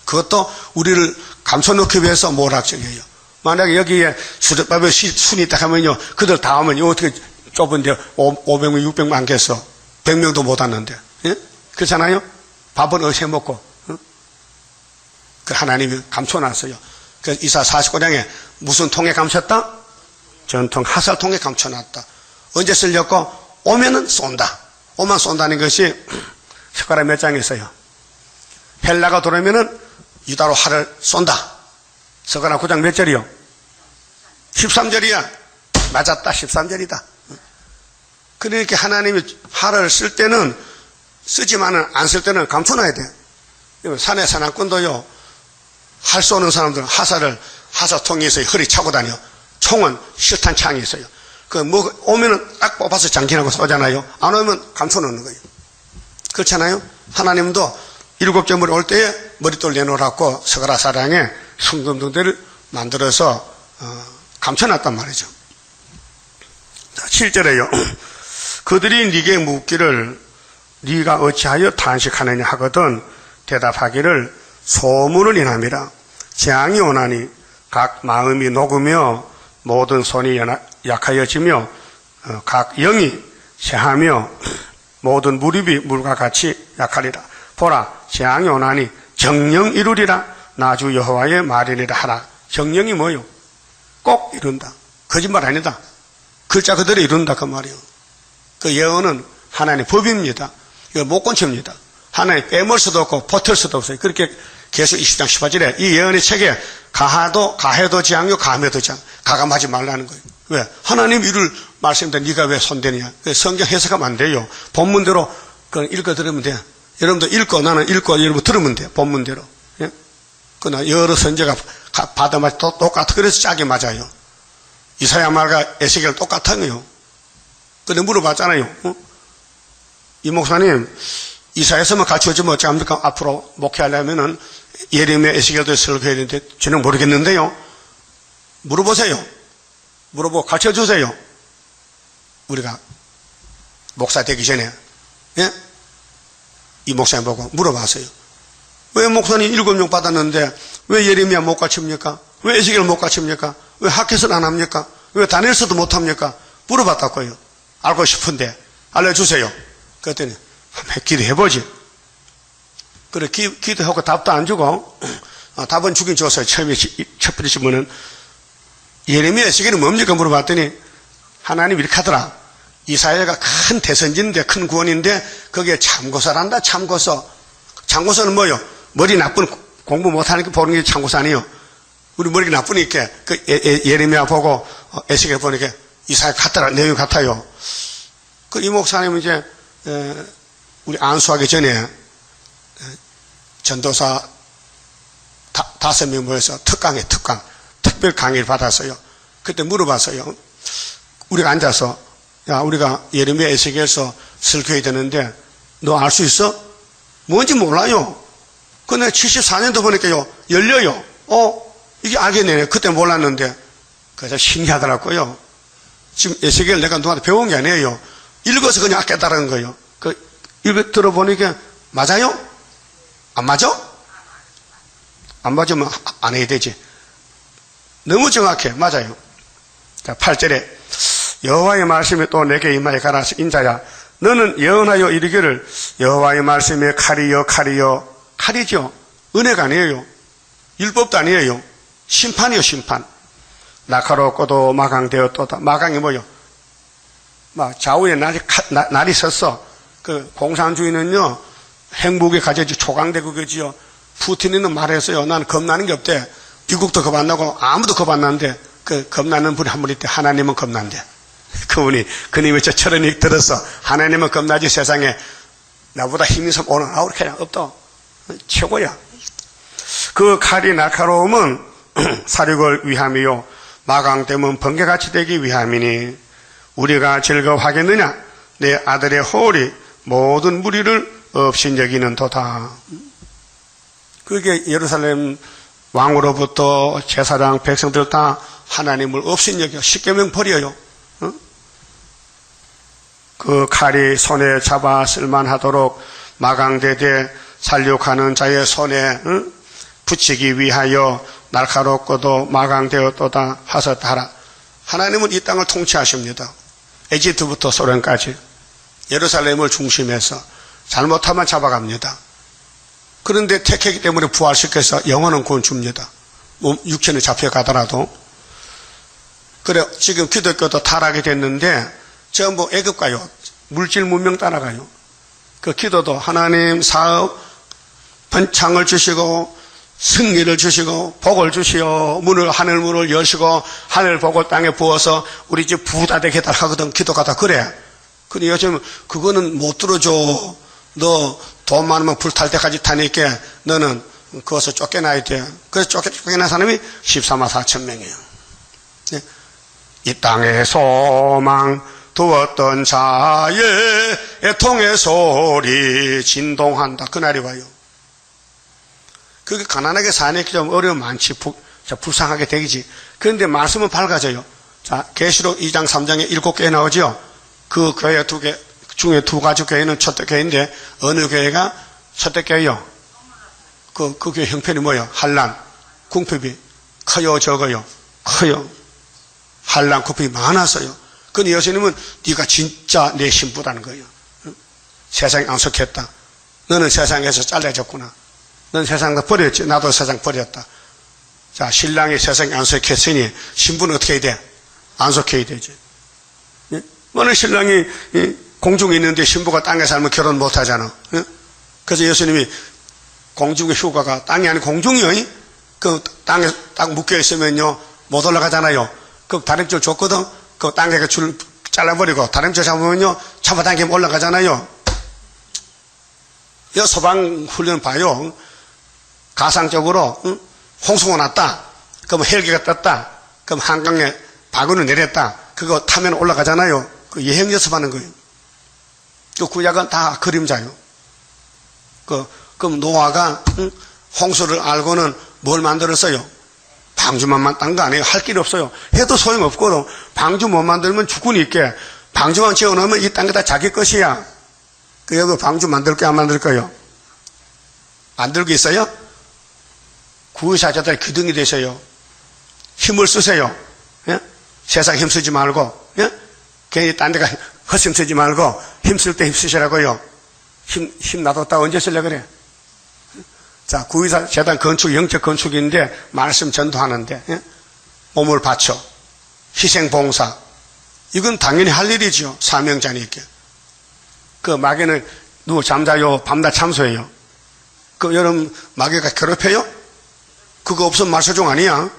그것도 우리를 감춰놓기 위해서 모락적이에요. 만약에 여기에 수족밥에 순이 딱 하면요 그들 다 하면 어떻게 좁은데 500명 600명 안겠어. 100명도 못 왔는데 예? 그렇잖아요. 밥은 어디서 먹고 그 하나님이 감춰놨어요. 그래서 이사 49장에 무슨 통에 감췄다? 전통 하살통에 감춰놨다. 언제 쓸렸고? 오면은 쏜다. 오만 쏜다는 것이 스가랴 몇 장에 있어요. 헬라가 돌아오면은 유다로 활을 쏜다. 스가랴 9장 몇 절이요? 13절이야. 맞았다. 13절이다. 그러니까 하나님이 활을 쓸 때는 쓰지만은 안 쓸 때는 감춰놔야 돼. 산의 사냥꾼도요 활 쏘는 사람들은 하사통에서 허리 차고 다녀. 총은 실탄 창이 있어요. 오면은 딱 뽑아서 장전하고 쏘잖아요. 안 오면 감춰놓는 거예요. 그렇잖아요? 하나님도 7째 머리 올 때에 머릿돌 내놓으라고 서가라 사랑에 순금등대를 만들어서 감춰놨단 말이죠. 자, 7절에요. 그들이 네게 묻기를 네가 어찌하여 탄식하느냐 하거든 대답하기를 소문을 인함이라. 재앙이 오나니 각 마음이 녹으며 모든 손이 약하여지며 각 영이 쇠하며 모든 무릎이 물과 같이 약하리라. 보라, 재앙이 오나니 정령 이루리라. 나주 여호와의 말이니라 하라. 정령이 뭐요? 꼭 이룬다. 거짓말 아니다. 글자 그대로 이룬다 그 말이요. 그 예언은 하나님의 법입니다. 이거 못 건칩니다. 하나님 빼먹을 수도 없고 버틸 수도 없어요. 그렇게 계속 20장 18절에 이 예언의 책에 가해도 재앙요 가해도 재앙. 가감하지 말라는 거예요. 왜? 하나님 이룰 말씀인데 네가 왜 손대냐. 성경 해석하면 안 돼요. 본문대로 그냥 읽어 들으면 돼. 여러분도 읽고 나는 읽고 여러분 들으면 돼. 본문대로. 예? 그러나 여러 선제가 받아마치 똑같아. 그래서 짝이 맞아요. 이사야 말과 에스겔 똑같은 거예요. 근데 물어봤잖아요. 이 목사님 이사야서만 가르쳐주면 어찌합니까? 앞으로 목회하려면은 예레미야 에스겔도 설교해야 되는데 저는 모르겠는데요. 물어보세요. 물어보고 가르쳐주세요. 우리가 목사 되기 전에 예? 이 목사님 보고 물어봤어요. 왜 목사님 7명 받았는데 왜 예레미야 못 가르칩니까? 왜 에스겔 못 가르칩니까? 왜 학회를 안 합니까? 왜 다니엘서도 못 합니까? 물어봤다고요. 알고 싶은데 알려주세요. 그랬더니 한번 기도해보지. 그래 기도하고 답도 안 주고 답은 주긴 줬어요. 처음에 첫 번째 질문은 예레미야 에스겔은 뭡니까 물어봤더니 하나님 이렇게 하더라. 이사야가 큰 대선지인데 큰 구원인데 거기에 참고서란다. 참고서는 뭐요? 머리 나쁜 공부 못하니까 보는 게 참고서 아니에요. 우리 머리가 나쁘니까 그 예레미야 보고 에스겔 보니까 이사야 같더라. 내용이 같아요. 그 이 목사님은 이제 우리 안수하기 전에 전도사 5명 모여서 특별 강의를 받았어요. 그때 물어봤어요. 우리가 앉아서 야 우리가 예레미야 에스겔서 설교해야 되는데 너 알 수 있어? 뭔지 몰라요. 근데 74년도 보니까요 열려요. 이게 알겠네. 그때 몰랐는데 그래서 신기하더라고요. 지금 에스겔 내가 누구한테 배운 게 아니에요. 읽어서 그냥 깨달은 거예요. 읽어 들어보니까 맞아요? 안 맞아? 안 맞으면 안 해야 되지. 너무 정확해. 맞아요. 자, 8절에 여호와의 말씀이 또 내게 임하여 가라서 인자야 너는 예언하여 이르기를 여호와의 말씀이 칼이요 칼이죠. 은혜가 아니에요. 율법도 아니에요. 심판이요 심판. 날카롭고도 마강되었도다. 마강이 뭐요? 좌우에 날이 섰어. 그 공산주의는요 행복에 가져지 초강되고 그지요. 푸틴은 말했어요. 난 겁나는 게 없대. 미국도 겁 안 나고 아무도 겁 안 나는데 그 겁나는 분이 한 분 있대. 하나님은 겁난대. 그님이 저처럼 들었어. 하나님은 겁나지 세상에 나보다 힘이 있으면 오늘 아우리 그냥 없다. 최고야. 그 칼이 날카로움은 사륙을 위함이요 마강됨은 번개같이 되기 위함이니 우리가 즐거워하겠느냐. 내 아들의 호울이 모든 무리를 업신여기는 도다. 그게 예루살렘 왕으로부터 제사장 백성들 다 하나님을 업신여겨 십계명 버려요. 그 칼이 손에 잡아 쓸만하도록 마강되되 살육하는 자의 손에 붙이기 위하여 날카롭고도 마강되었도다 하셨다라. 하나님은 이 땅을 통치하십니다. 에집트부터 소련까지 예루살렘을 중심해서 잘못하면 잡아갑니다. 그런데 택했기 때문에 부활시켜서 영원한 구원 줍니다. 육체는 잡혀가더라도. 그래 지금 기독교도 타락이 됐는데 전부 애굽 가요. 물질 문명 따라가요. 그 기도도 하나님 사업 번창을 주시고 승리를 주시고 복을 주시오. 하늘 문을 여시고 하늘 복을 땅에 부어서 우리 집 부자 되게 하거든. 기도가 다 그래. 근데 요즘 그거는 못 들어줘. 너 돈 많으면 불 탈 때까지 타니까 너는 그것을 쫓겨나야 돼요. 그래서 쫓겨난 사람이 14만 4천 명이에요. 네. 이 땅에 소망 두었던 자의 애통의 소리 진동한다. 그날이 와요. 그게 가난하게 사는 게 좀 어려움 많지, 불쌍하게 되겠지. 그런데 말씀은 밝아져요. 자, 계시록 2장 3장에 7개 나오죠. 그 교회 2개 중에 2가지 교회는 첫째 교회인데 어느 교회가 첫째 교회요? 그 교회 형편이 뭐예요? 한란, 궁핍이 커요, 적어요? 커요. 한란, 궁핍이 많았어요. 근데 예수님은 네가 진짜 내 신부라는 거예요. 응? 세상에 안속했다. 너는 세상에서 잘라졌구나. 넌 세상을 버렸지. 나도 세상 버렸다. 자, 신랑이 세상에 안속했으니 신부는 어떻게 해야 돼? 안속해야 되지. 예? 어느 신랑이 공중에 있는데 신부가 땅에 살면 결혼 못 하잖아. 예? 그래서 예수님이 공중의 휴가가 땅이 아니고 공중이요. 그 땅에 딱 묶여 있으면요 못 올라가잖아요. 그 다림줄 줬거든. 그 땅에 줄 잘라버리고 다림줄 잡으면요 잡아당기면 올라가잖아요. 이 소방 훈련 봐요. 가상적으로 홍수가 났다. 그럼 헬기가 떴다. 그럼 한강에 바구니 내렸다. 그거 타면 올라가잖아요. 그 예행 연습하는 거예요. 그 구약은 다 그림자요. 그럼 노아가 홍수를 알고는 뭘 만들었어요? 방주만 딴 거 아니에요. 할 길이 없어요. 해도 소용없거든. 방주 못 만들면 죽군이 있게. 방주만 지어놓으면 이 땅에 다 자기 것이야. 그 여기 방주 만들 거야, 안 만들 거요? 만들고 있어요? 구의사자들 기둥이 되세요. 힘을 쓰세요. 예? 세상 힘쓰지 말고, 예? 괜히 딴 데가 헛힘 쓰지 말고 힘쓸 때 힘쓰시라고요. 힘 놔뒀다 언제 쓸래 그래? 자, 구의사 재단 건축, 영적 건축인데 말씀 전도하는데, 예? 몸을 바쳐 희생 봉사, 이건 당연히 할 일이죠. 사명자니까. 그 마귀는 누구 잠자요, 밤낮 참소해요. 그 여러분 마귀가 괴롭혀요? 그거 없으면 말소종 아니야.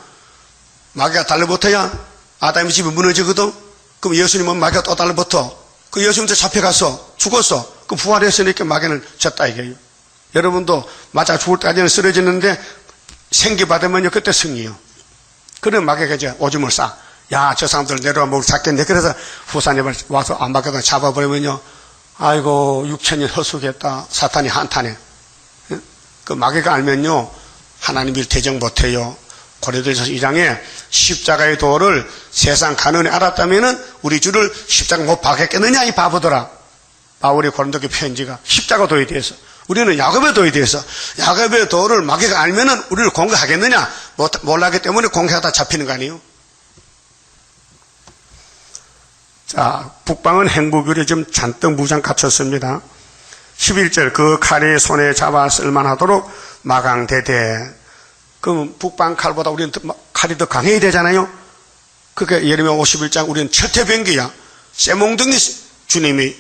마귀가 달라붙어야 아담의 집이 무너지거든. 그럼 예수님은 마귀가 또 달라붙어. 그 예수님도 잡혀갔어. 죽었어. 그 부활했으니까 마귀는 졌다 이게요. 여러분도 맞아 죽을 때까지는 쓰러지는데 생기 받으면요 그때 승리요. 그래 마귀가 이제 오줌을 싸. 야, 저 사람들 내려와 뭘 잡겠네. 그래서 후사님을 와서 안 받거든 잡아버리면요. 아이고 6,000년 헛수겠다. 사탄이 한탄해. 그 마귀가 알면요 하나님을 대적 못해요. 고린도전서 2장에 십자가의 도를 세상 간언이 알았다면은 우리 주를 십자가 못 박았겠느냐 이 바보들아. 바울이 고린도교 편지가 십자가 도에 대해서, 우리는 야곱의 도에 대해서, 야곱의 도를 마귀가 알면은 우리를 공격하겠느냐? 몰라하기 때문에 공격하다 잡히는 거 아니에요? 자, 북방은 행복율이 좀 잔뜩 무장 갖췄습니다. 11절, 그 칼이 손에 잡아 쓸만하도록 마강대대. 그럼 북방 칼보다 우리는 칼이 더 강해야 되잖아요? 그게 예레미야 51장 우리는 철퇴병기야. 쇠몽둥이 주님이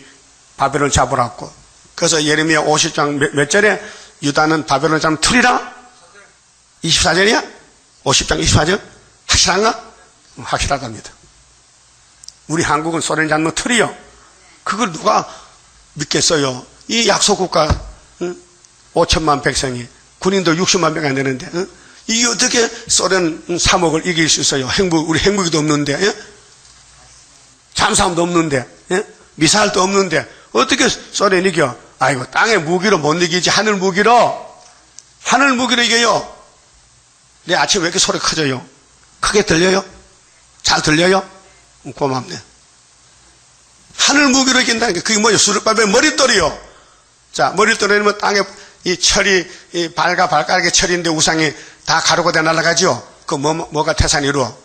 바벨론 잡으라고. 그래서 예레미야 50장 몇 절에 유다는 바벨론 잡으면 틀이라? 24절이야? 50장 24절? 확실한가? 확실하답니다. 우리 한국은 소련 잡는 틀이요. 그걸 누가 믿겠어요? 이 약소국가 5천만 백성이, 군인도 60만 명 안 되는데, 이게 어떻게 소련 3억을 이길 수 있어요? 우리 핵무기도 없는데, 예? 잠수함도 없는데, 예? 미사일도 없는데 어떻게 소련이 이겨? 아이고, 땅의 무기로 못 이기지. 하늘 무기로 이겨요. 내 아침에 왜 이렇게 소리 커져요? 크게 들려요? 잘 들려요? 고맙네. 하늘 무기로 이긴다는 게 그게 뭐예요? 수르바벨 머릿돌이요. 자, 머릿돌이면 땅에 이 철이, 이 발가락의 철인데 우상이 다 가루가 돼 날아가죠? 그 뭐가 태산이 이루어?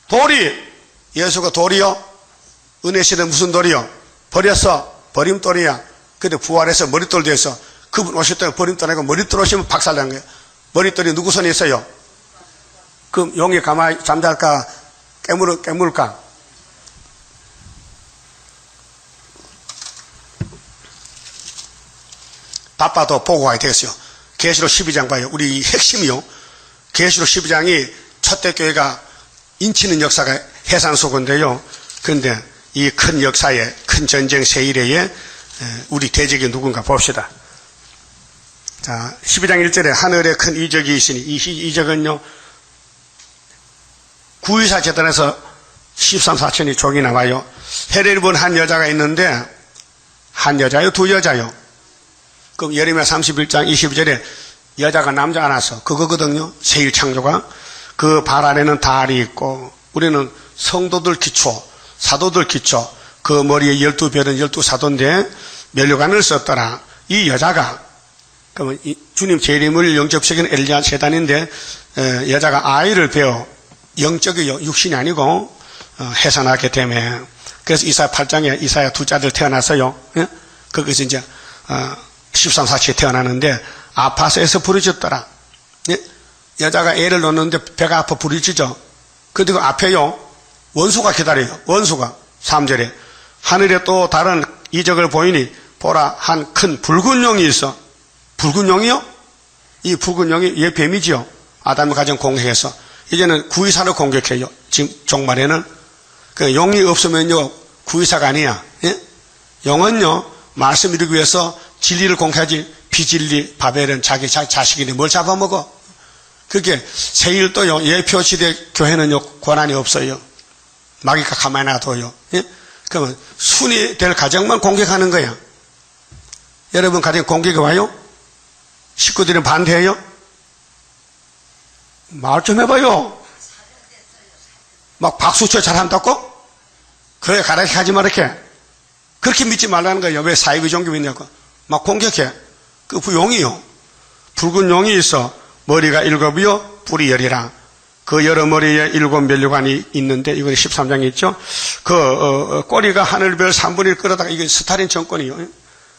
돌이! 예수가 돌이요? 은혜시는 무슨 돌이요? 버렸어. 버림돌이야. 근데 부활해서 머릿돌 돼서 그분 오실 때 버림돌 아니고 머릿돌 오시면 박살난 거예요. 머릿돌이 누구 손에 있어요? 그럼 용이 가만히 잠잘까? 깨물까? 바빠도 보고 가야 되겠어요. 계시록 12장 봐요. 우리 핵심이요. 계시록 12장이 첫대 교회가 인치는 역사가 해산소건데요. 그런데 이 큰 역사에, 큰 전쟁 세일에 우리 대적이 누군가 봅시다. 자, 12장 1절에 하늘에 큰 이적이 있으니 이 이적은요, 구유사 재단에서 13, 14천이 족이 나와요. 해를 본 한 여자가 있는데, 한 여자요, 두 여자요. 그럼 예레미야 31장 22절에 여자가 남자가 나서 그거거든요. 세일 창조가. 그 발 아래는 달이 있고, 우리는 성도들 기초, 사도들 기초, 그 머리에 12별은 12사도인데 면류관을 썼더라. 이 여자가, 그러면 주님 재림을 영접시키는 엘리야 재단인데, 여자가 아이를 배워 영적이요, 육신이 아니고 해산하게 되며, 그래서 이사야 8장에 이사야 둘째 아들 태어나서요. 예? 거기서 이제 13, 14에 태어나는데 아파서에서 부르짖더라. 예? 여자가 애를 놓는데 배가 아파 부르짖죠. 그리고 앞에요, 원수가 기다려요. 원수가 3절에 하늘에 또 다른 이적을 보이니 보라, 한 큰 붉은 용이 있어. 붉은 용이요? 이 붉은 용이 얘 뱀이지요. 아담을 가진 공격해서 이제는 구의사를 공격해요. 지금 종말에는 그 용이 없으면요, 구의사가 아니야. 예? 용은요, 말씀 이루기 위해서 진리를 공개하지, 비진리 바벨은 자기 자식이니 뭘 잡아먹어? 그게 세일도요, 예표시대 교회는요, 권한이 없어요. 마귀가 가만히 놔둬요. 예? 그러면 순이 될 가정만 공격하는 거야. 여러분 가정에 공격이 와요? 식구들은 반대해요? 말 좀 해봐요. 막 박수쳐 잘한다고? 그래, 가라게 하지 마, 이렇게. 그렇게 믿지 말라는 거예요. 왜 사이비 종교 믿냐고. 막 공격해. 그 용이요. 붉은 용이 있어. 머리가 7이요, 뿔이 10이라. 그 여러 머리에 7 면류관이 있는데, 이건 13장에 있죠. 꼬리가 하늘별 3분의 1 끌어다가, 이게 스탈린 정권이요.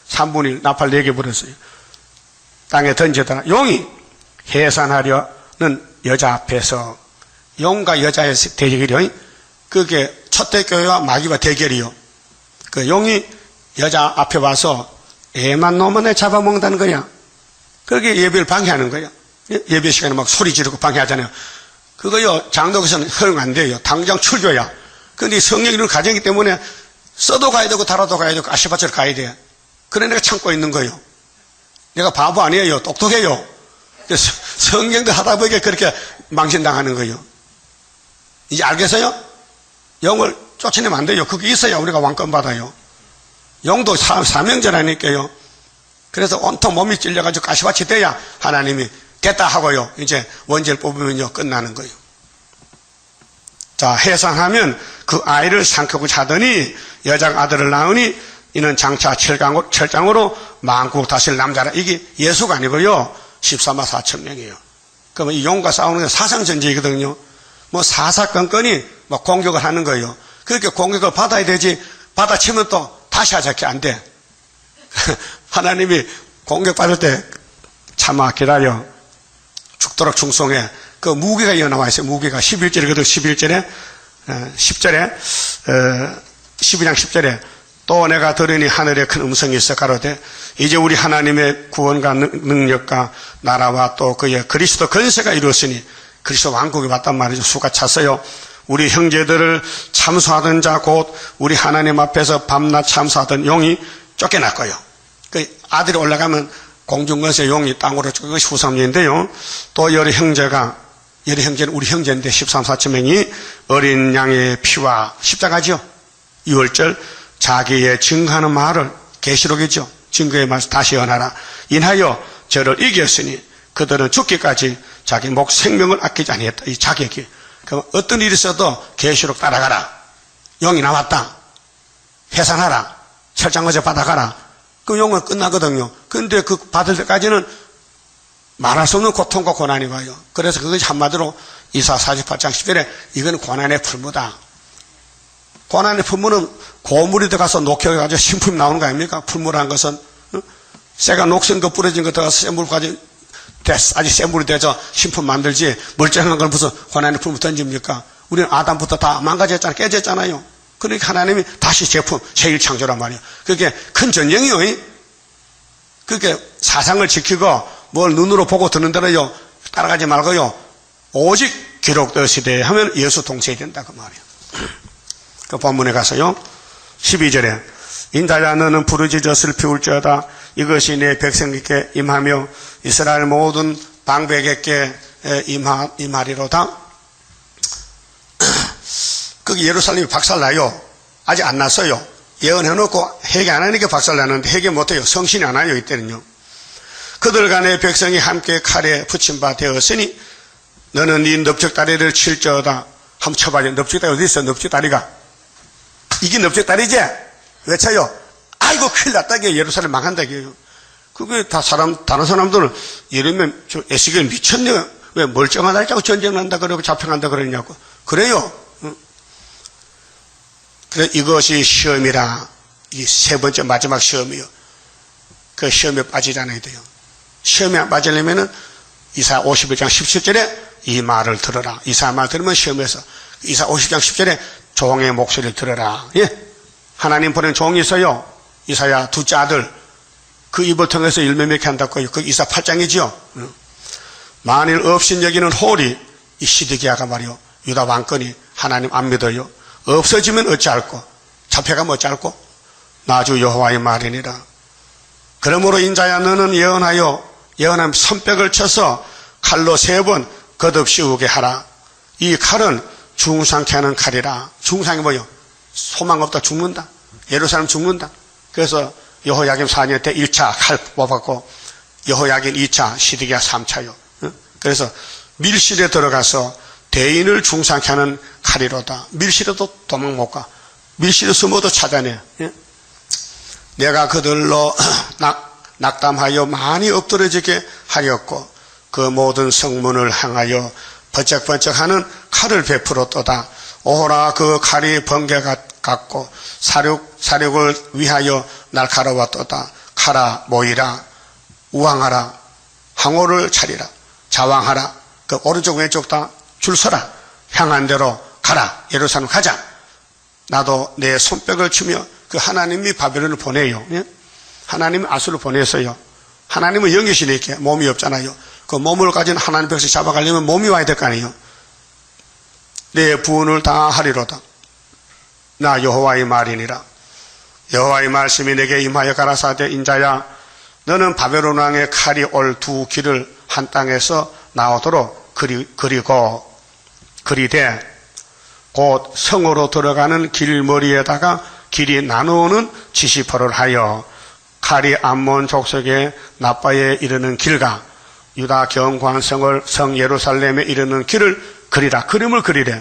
3분의 1, 나팔 4개 불었어요. 땅에 던지더라. 용이 해산하려는 여자 앞에서, 용과 여자의 대결이요. 그게 첫대교회와 마귀와 대결이요. 그 용이 여자 앞에 와서 애만 놓으면 잡아먹는다는 거야. 그렇게 예배를 방해하는 거야. 예배 시간에 막 소리 지르고 방해하잖아요. 그거요, 장독에서는 허용 안 돼요. 당장 출교야. 그런데 성령이는 가정이기 때문에 써도 가야 되고 달아도 가야 되고 아시바처럼 가야 돼. 그래 내가 참고 있는 거예요. 내가 바보 아니에요. 똑똑해요. 그래서 성경도 하다 보니까 그렇게 망신당하는 거예요. 이제 알겠어요? 영을 쫓아내면 안 돼요. 그게 있어야 우리가 왕권 받아요. 영도 사명제라니까요. 그래서 온통 몸이 찔려가지고 가시밭이 돼야 하나님이 됐다 하고요. 이제 원죄를 뽑으면요, 끝나는 거예요. 자, 해산하면 그 아이를 삼키고자 하더니 여자가 아들을 낳으니 이는 장차 철장으로 만국 다스릴 남자라. 이게 예수가 아니고요, 14만 4천 명이에요. 그러면 이 용과 싸우는 게 사상전쟁이거든요. 뭐 사사건건이 막 공격을 하는 거예요. 그렇게 공격을 받아야 되지, 받아치면 또 다시 하자게 안 돼. 하나님이 공격받을 때 참아 기다려. 죽도록 충성해. 그 무기가 이어나와 있어요. 무기가 11절이거든. 11절에 10절에 12장 10절에 또 내가 들으니 하늘에 큰 음성이 있어 가로되 이제 우리 하나님의 구원과 능력과 나라와 또 그의 그리스도 건세가 이루었으니 그리스도 왕국이 왔단 말이죠. 수가 찼어요. 우리 형제들을 참수하던 자 곧 우리 하나님 앞에서 밤낮 참수하던 용이 쫓겨났고요. 그 아들이 올라가면 공중권세 용이 땅으로 쫓겨. 그것이 후삼리인데요. 또 여러 형제는 우리 형제인데 13, 14천 명이 어린 양의 피와 십자가지요. 2월절 자기의 증거하는 말을 계시록이죠. 증거의 말을 다시 연하라. 인하여 저를 이겼으니 그들은 죽기까지 자기 목 생명을 아끼지 아니했다. 이 자격이. 그럼 어떤 일이 있어도 계시록 따라가라. 용이 나왔다. 해산하라. 철장거제 받아가라. 그 용은 끝나거든요. 근데 그 받을 때까지는 말할 수 없는 고통과 고난이 와요. 그래서 그것이 한마디로 이사 48장 10절에 이건 고난의 풀무다. 고난의 풀무는 고물이 들어가서 녹여가지고 신품이 나오는 거 아닙니까? 풀무라는 것은 쇠가 녹슨 거 뿌려진 거 들어가서 센 물까지 아주 센 물이 돼서 신품 만들지 멀쩡한 걸 무슨 고난의 풀무 던집니까? 우리는 아담부터 다 망가졌잖아요. 깨졌잖아요. 그러니까 하나님이 다시 제품 세일 창조란 말이에요. 그게 큰 전쟁이요. 그게 사상을 지키고 뭘 눈으로 보고 듣는 대로요 따라가지 말고요 오직 기록되었으되 하면 예수 동체해야 된다 그 말이에요. 그 본문에 가서요 12절에 인자야 너는 부르짖었을 피울지어다 이것이 내 백성에게 임하며 이스라엘 모든 방백에게 임하리로다. 거기 예루살렘이 박살나요. 아직 안 났어요. 예언해놓고 회개 안 하니까 박살나는데 회개 못해요. 성신이 안 와요. 이때는요. 그들 간의 백성이 함께 칼에 붙임 바 되었으니 너는 네 넓적다리를 칠저어다. 한번 쳐봐요. 넓적다리 어디 있어? 넓적다리가. 이게 넓적다리지? 왜 쳐요? 아이고 큰일 났다. 예루살렘 망한다. 그게 다 다른 사람들은 예루면 저 에스겔 미쳤네. 왜 멀쩡하다고 전쟁난다 그러고 잡혀간다 그러냐고. 그래요. 그래 이것이 시험이라. 이 세 번째 마지막 시험이요. 그 시험에 빠지지 않아야 돼요. 시험에 안 빠지려면은 이사 51장 17절에 이 말을 들어라. 이사 말 들으면 시험에서 이사 50장 10절에 종의 목소리를 들어라. 예? 하나님 보낸 종이 있어요. 이사야 둘째 아들. 그 입을 통해서 일매매게 한다고요. 그 이사 8장이지요. 만일 없인 여기는 홀이 이 시드기야가 말이요. 유다 왕권이 하나님 안 믿어요. 없어지면 어찌할꼬? 잡혀가면 어찌할꼬? 나주 여호와의 말이니라. 그러므로 인자야 너는 예언하면 손뼉을 쳐서 칼로 3번 거듭 씌우게 하라. 이 칼은 중상케 하는 칼이라. 중상이 뭐요? 소망 없다 죽는다. 예루살렘 죽는다. 그래서 여호야김 4년 때 1차 칼 뽑았고 여호야김 2차 시드기야 3차요. 그래서 밀실에 들어가서 대인을 중상케 하는 칼이로다. 밀실에도 도망 못 가. 밀실에 숨어도 찾아내. 내가 그들로 낙담하여 많이 엎드러지게 하였고 그 모든 성문을 향하여 번쩍번쩍하는 칼을 베풀었도다. 오호라 그 칼이 번개 같고 사륙을 위하여 날카로웠도다. 칼아 모이라. 우왕하라. 항오를 차리라. 자왕하라. 그 오른쪽 왼쪽 다 줄 서라. 향한 대로 가라. 예루살렘 가자. 나도 내 손뼉을 치며 그 하나님이 바벨론을 보내요. 예? 하나님이 아수를 보냈어요. 하나님은 영이시니까 몸이 없잖아요. 그 몸을 가진 하나님 백성 잡아가려면 몸이 와야 될 거 아니에요. 내 부은을 다 하리로다. 나 여호와의 말이니라. 여호와의 말씀이 내게 임하여 가라사대 인자야 너는 바벨론 왕의 칼이 올 두 길을 한 땅에서 나오도록 그리되 곧 성으로 들어가는 길머리에다가 길이 나누는 지시포를 하여 칼이 암몬 족속의 나빠에 이르는 길과 유다 경관성을 성 예루살렘에 이르는 길을 그리라. 그림을 그리래.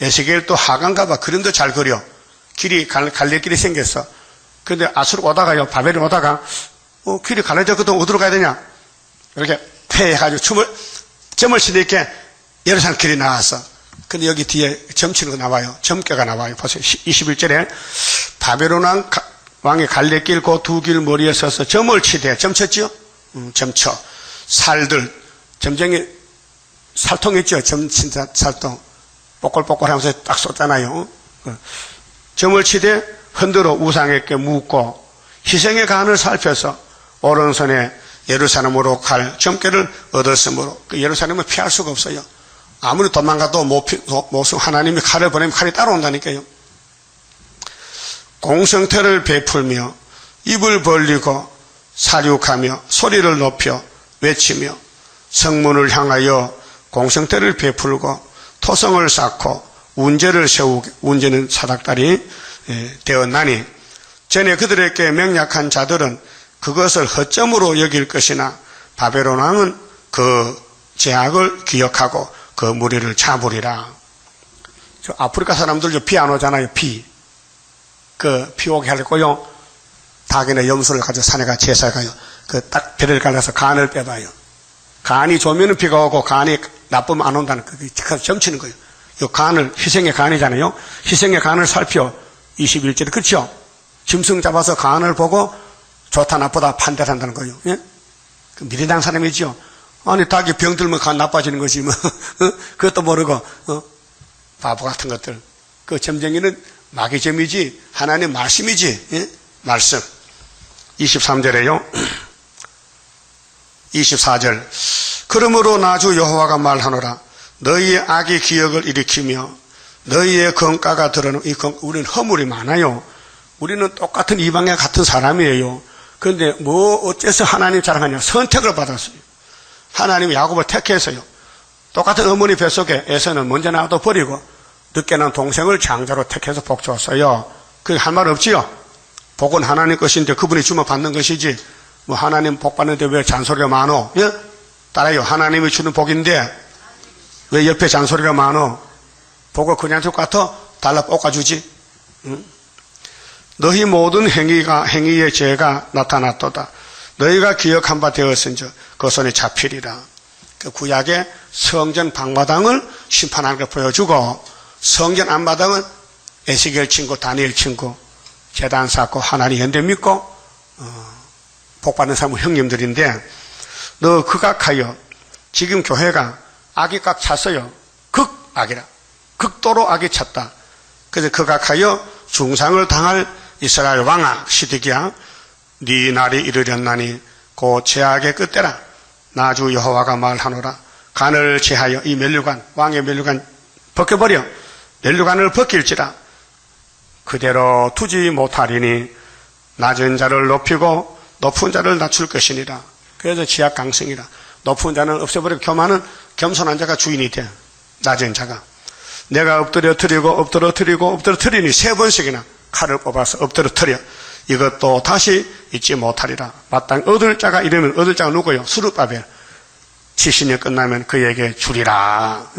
에스겔 또 하간가 봐. 그림도 잘 그려. 길이 갈래길이 생겼어. 근데 아수르 오다가요. 바벨론 오다가 길이 갈라졌거든. 어디로 가야 되냐? 이렇게 패해가지고 점을 치니까 예루살렘 길이 나왔어. 근데 여기 뒤에 점 치는 거 나와요. 점괘가 나와요. 보세요. 21절에 바벨론 왕의 갈래길 그 두 길 머리에 서서 점을 치되 점 쳤지요? 점쳐. 살들 점쟁이 살통 있죠? 점 친 살통 뽀글뽀글 하면서 딱 쏟잖아요. 점을 치되 흔들어 우상에게 묻고 희생의 간을 살펴서 오른손에 예루살렘으로 갈 점괘를 얻었으므로 그 예루살렘은 피할 수가 없어요. 아무리 도망가도 하나님이 칼을 보내면 칼이 따라온다니까요. 공성태를 베풀며 입을 벌리고 사륙하며 소리를 높여 외치며 성문을 향하여 공성태를 베풀고 토성을 쌓고 운제를 세우게. 운제는 사닥다리 되었나니 전에 그들에게 명약한 자들은 그것을 허점으로 여길 것이나 바벨론 왕은 그 제약을 기억하고 그 무리를 잡으리라. 저 아프리카 사람들 비 안 오잖아요. 비 오게 하려고요. 닭이나 염소를 가져 산에 가 제사에 가요. 그 딱 배를 갈라서 간을 빼봐요. 간이 좋으면 비가 오고 간이 나쁘면 안 온다는 그게 점치는 거예요. 이 간을 희생의 간이잖아요. 희생의 간을 살펴 21절에 그렇죠. 짐승 잡아서 간을 보고 좋다 나쁘다 판단을 한다는 거예요. 예? 그 미래당 사람이죠. 아니 닭이 병들면 간 나빠지는 거지 뭐. 그것도 모르고 바보 같은 것들. 그 점쟁이는 마귀점이지 하나님 말씀이지. 예? 말씀. 23절에요. 24절. 그러므로 나주 여호와가 말하노라. 너희의 악의 기억을 일으키며 너희의 건가가 드러나는 우리는 허물이 많아요. 우리는 똑같은 이방의 같은 사람이에요. 그런데 뭐 어째서 하나님 자랑하냐? 선택을 받았어요. 하나님이 야곱을 택해서요. 똑같은 어머니 뱃속에 에서는 먼저 나도 버리고 늦게 난 동생을 장자로 택해서 복 줬어요. 그게 할 말 없지요? 복은 하나님 것인데 그분이 주면 받는 것이지 뭐 하나님 복 받는데 왜 잔소리가 많어? 예? 따라요. 하나님이 주는 복인데 왜 옆에 잔소리가 많어? 복을 그냥 줄 것 같아? 달라 볶아주지? 응? 너희 모든 행위의 죄가 나타났도다. 너희가 기억한 바 되었은즉 그 손에 잡히리라. 그 구약의 성전 방마당을 심판하는 걸 보여주고 성전 앞마당은 에스겔 친구, 다니엘 친구, 제단 쌓고 하나님 연대 믿고 복받는 사람은 형님들인데 너 극악하여 지금 교회가 악이 꽉 찼어요. 극악이라. 극도로 악이 찼다. 그래서 극악하여 중상을 당할 이스라엘 왕아 시드기야 네 날이 이르렸나니 곧 제약의 끝대라. 나주 여호와가 말하노라. 간을 제하여 이 면류관 왕의 면류관 벗겨버려 면류관을 벗길지라. 그대로 두지 못하리니 낮은 자를 높이고 높은 자를 낮출 것이니라. 그래서 지약 강성이라. 높은 자는 없애버리고 교만은 겸손한 자가 주인이 돼. 낮은 자가. 내가 엎드러뜨리니 3번씩이나 칼을 뽑아서 엎드러뜨려. 이것도 다시 잊지 못하리라. 마땅히 얻을 자가 이르면 얻을 자가 누구요? 수르바벨. 70년 끝나면 그에게 주리라.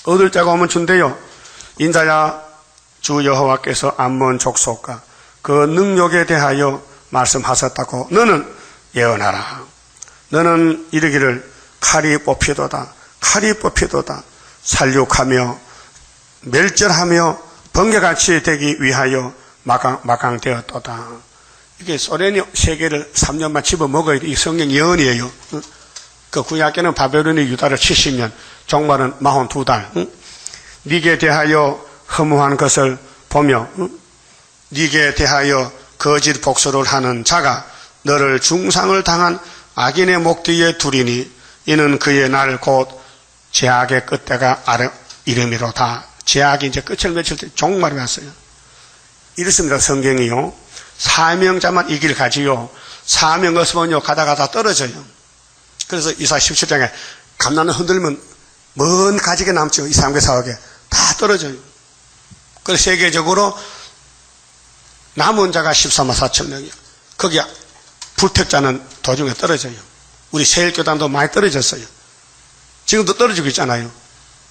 얻을 자가 오면 준대요. 인자야 주 여호와께서 암몬 족속과 그 능력에 대하여 말씀하셨다고 너는 예언하라. 너는 이르기를 칼이 뽑히도다. 살육하며 멸절하며 번개같이 되기 위하여 마강되었도다. 이게 소련이 세계를 3년만 집어먹어야 돼. 이 성경 예언이에요. 그 구약에는 바벨론이 유다를 70년, 종말은 42달. 네게 대하여 허무한 것을 보며 네게 대하여 거짓 복수를 하는 자가 너를 중상을 당한 악인의 목 뒤에 두리니 이는 그의 날 곧 제약의 끝대가 이름이로다. 제약이 이제 끝을 맺힐 때 종말이 왔어요. 이렇습니다. 성경이요. 사명자만 이 길 가지요. 사명 없으면요 가다가 다 떨어져요. 그래서 이사 17장에 감나는 흔들면 먼 가지게 남죠. 이 삼계 사역에 다 떨어져요. 그래서 세계적으로 남은 자가 14만 4천 명이요. 거기 불택자는 도중에 떨어져요. 우리 세일교단도 많이 떨어졌어요. 지금도 떨어지고 있잖아요.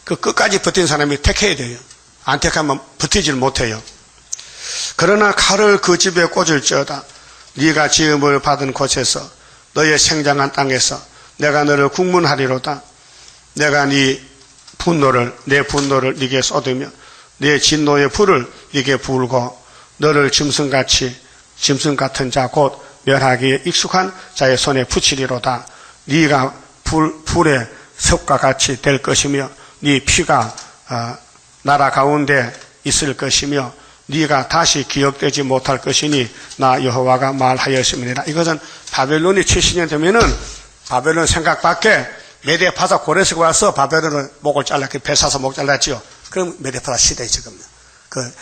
그 끝까지 버틴 사람이 택해야 돼요. 안 택하면 버티질 못해요. 그러나 칼을 그 집에 꽂을지어다. 네가 지음을 받은 곳에서 너의 생장한 땅에서 내가 너를 국문하리로다. 내가 내 분노를 네게 쏟으며 내 진노의 불을 네게 부을고 너를 짐승 같은 자 곧 멸하기에 익숙한 자의 손에 붙이리로다. 네가 불의 섭과 같이 될 것이며 네 피가 나라 가운데 있을 것이며 네가 다시 기억되지 못할 것이니 나 여호와가 말하였음이니라. 이것은 바벨론이 70년 되면은 바벨론 생각 밖에 메데파사 고레스가 와서 바벨론을 목을 잘랐고 배 사서 목 잘랐지요. 그럼 메데파사 시대에 지금 그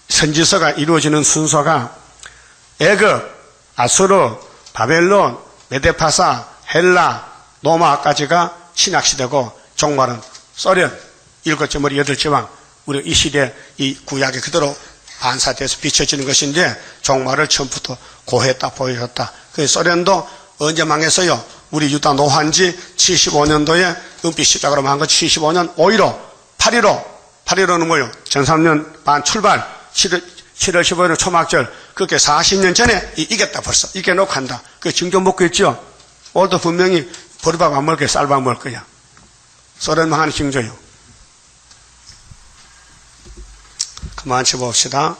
선지서가 이루어지는 순서가 애굽, 아수르, 바벨론, 메데파사, 헬라, 로마까지가 신약시대고 종말은 소련 7.머리 8지방 우리 이 시대 이 구약이 그대로 반사돼서 비춰지는 것인데 종말을 처음부터 고했다 보여줬다. 그 소련도 언제 망했어요? 우리 유다 노한지 75년도에 은빛 시작으로 망한 거 75년 5.15 8.15는 뭐예요? 전삼년 반 출발 7월 15일 초막절 그렇게 40년 전에 이겼다 벌써 이겨놓고 한다. 그 증거 먹고 있죠? 오늘도 분명히 보리밥 안 먹을 거야 쌀밥 먹을 거야. 소련 망하는 징조요. 그만 쳐봅시다.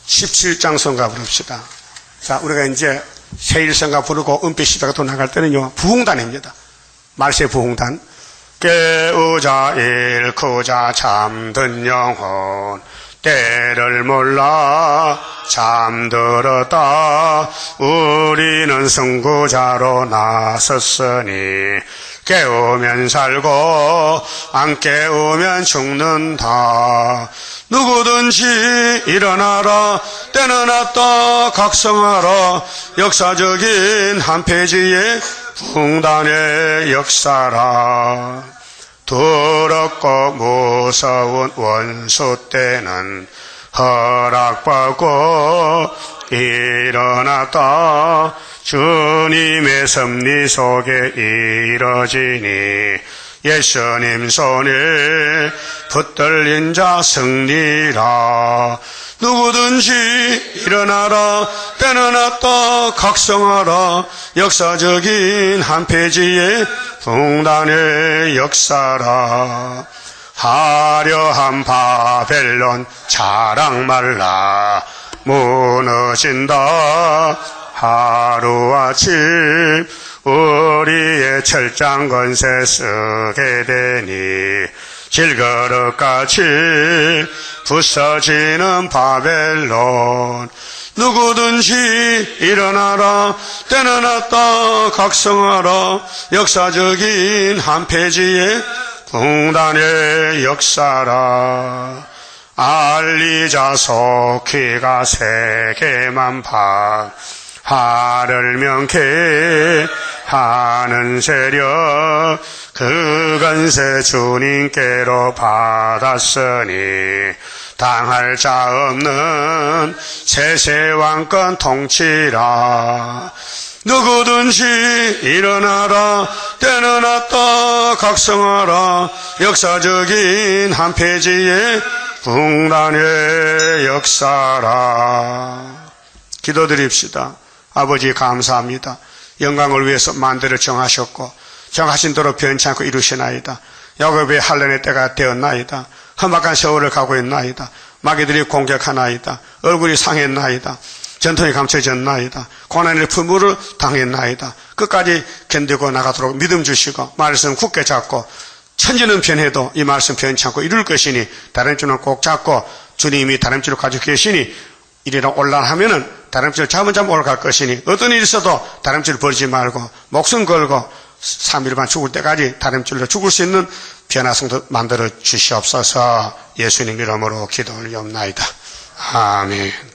17장 성가 부릅시다. 자, 우리가 이제 세일성가 부르고 은빛 시대가 나갈 때는요, 부흥단입니다. 말세 부흥단. 깨우자 일크자 잠든 영혼 때를 몰라 잠들었다. 우리는 선구자로 나섰으니 깨우면 살고 안 깨우면 죽는다. 누구든지 일어나라. 때는 왔다. 각성하라. 역사적인 한 페이지의 붕단의 역사라. 더럽고 무서운 원수 때는 허락받고 일어났다. 주님의 섭리 속에 이뤄지니 예수님 손에 붙들린 자 승리라. 누구든지 일어나라. 때는 왔다. 각성하라. 역사적인 한 페이지의 붕단의 역사라. 화려한 바벨론 자랑 말라. 무너진다. 하루아침 우리의 철장 건세 쓰게 되니 질그릇같이 부서지는 바벨론. 누구든지 일어나라. 때는 왔다. 각성하라. 역사적인 한 페이지의 붕단의 역사라. 알리자 속히가 세계만 박 화를 명쾌하는 세력 그 건세 주님께로 받았으니 당할 자 없는 세세왕권 통치라. 누구든지 일어나라. 때는 왔다. 각성하라. 역사적인 한 페이지의 붕단의 역사라. 기도드립시다. 아버지 감사합니다. 영광을 위해서 만대를 정하셨고 정하신 대로 변치 않고 이루시나이다. 야곱의 환난의 때가 되었나이다. 험악한 세월을 가고 있나이다. 마귀들이 공격하나이다. 얼굴이 상했나이다. 전통이 감춰졌나이다. 고난의 품으로 당했나이다. 끝까지 견디고 나가도록 믿음 주시고 말씀 굳게 잡고 천지는 변해도 이 말씀 변치 않고 이룰 것이니 다름줄은 꼭 잡고 주님이 다름줄을 가지고 계시니 이리라 올라하면은 다름줄을 잡으면 올라갈 것이니 어떤 일이 있어도 다름줄을 버리지 말고 목숨 걸고 3일반 죽을 때까지 다름줄로 죽을 수 있는 변화성도 만들어 주시옵소서. 예수님 이름으로 기도 올리옵나이다. 아멘.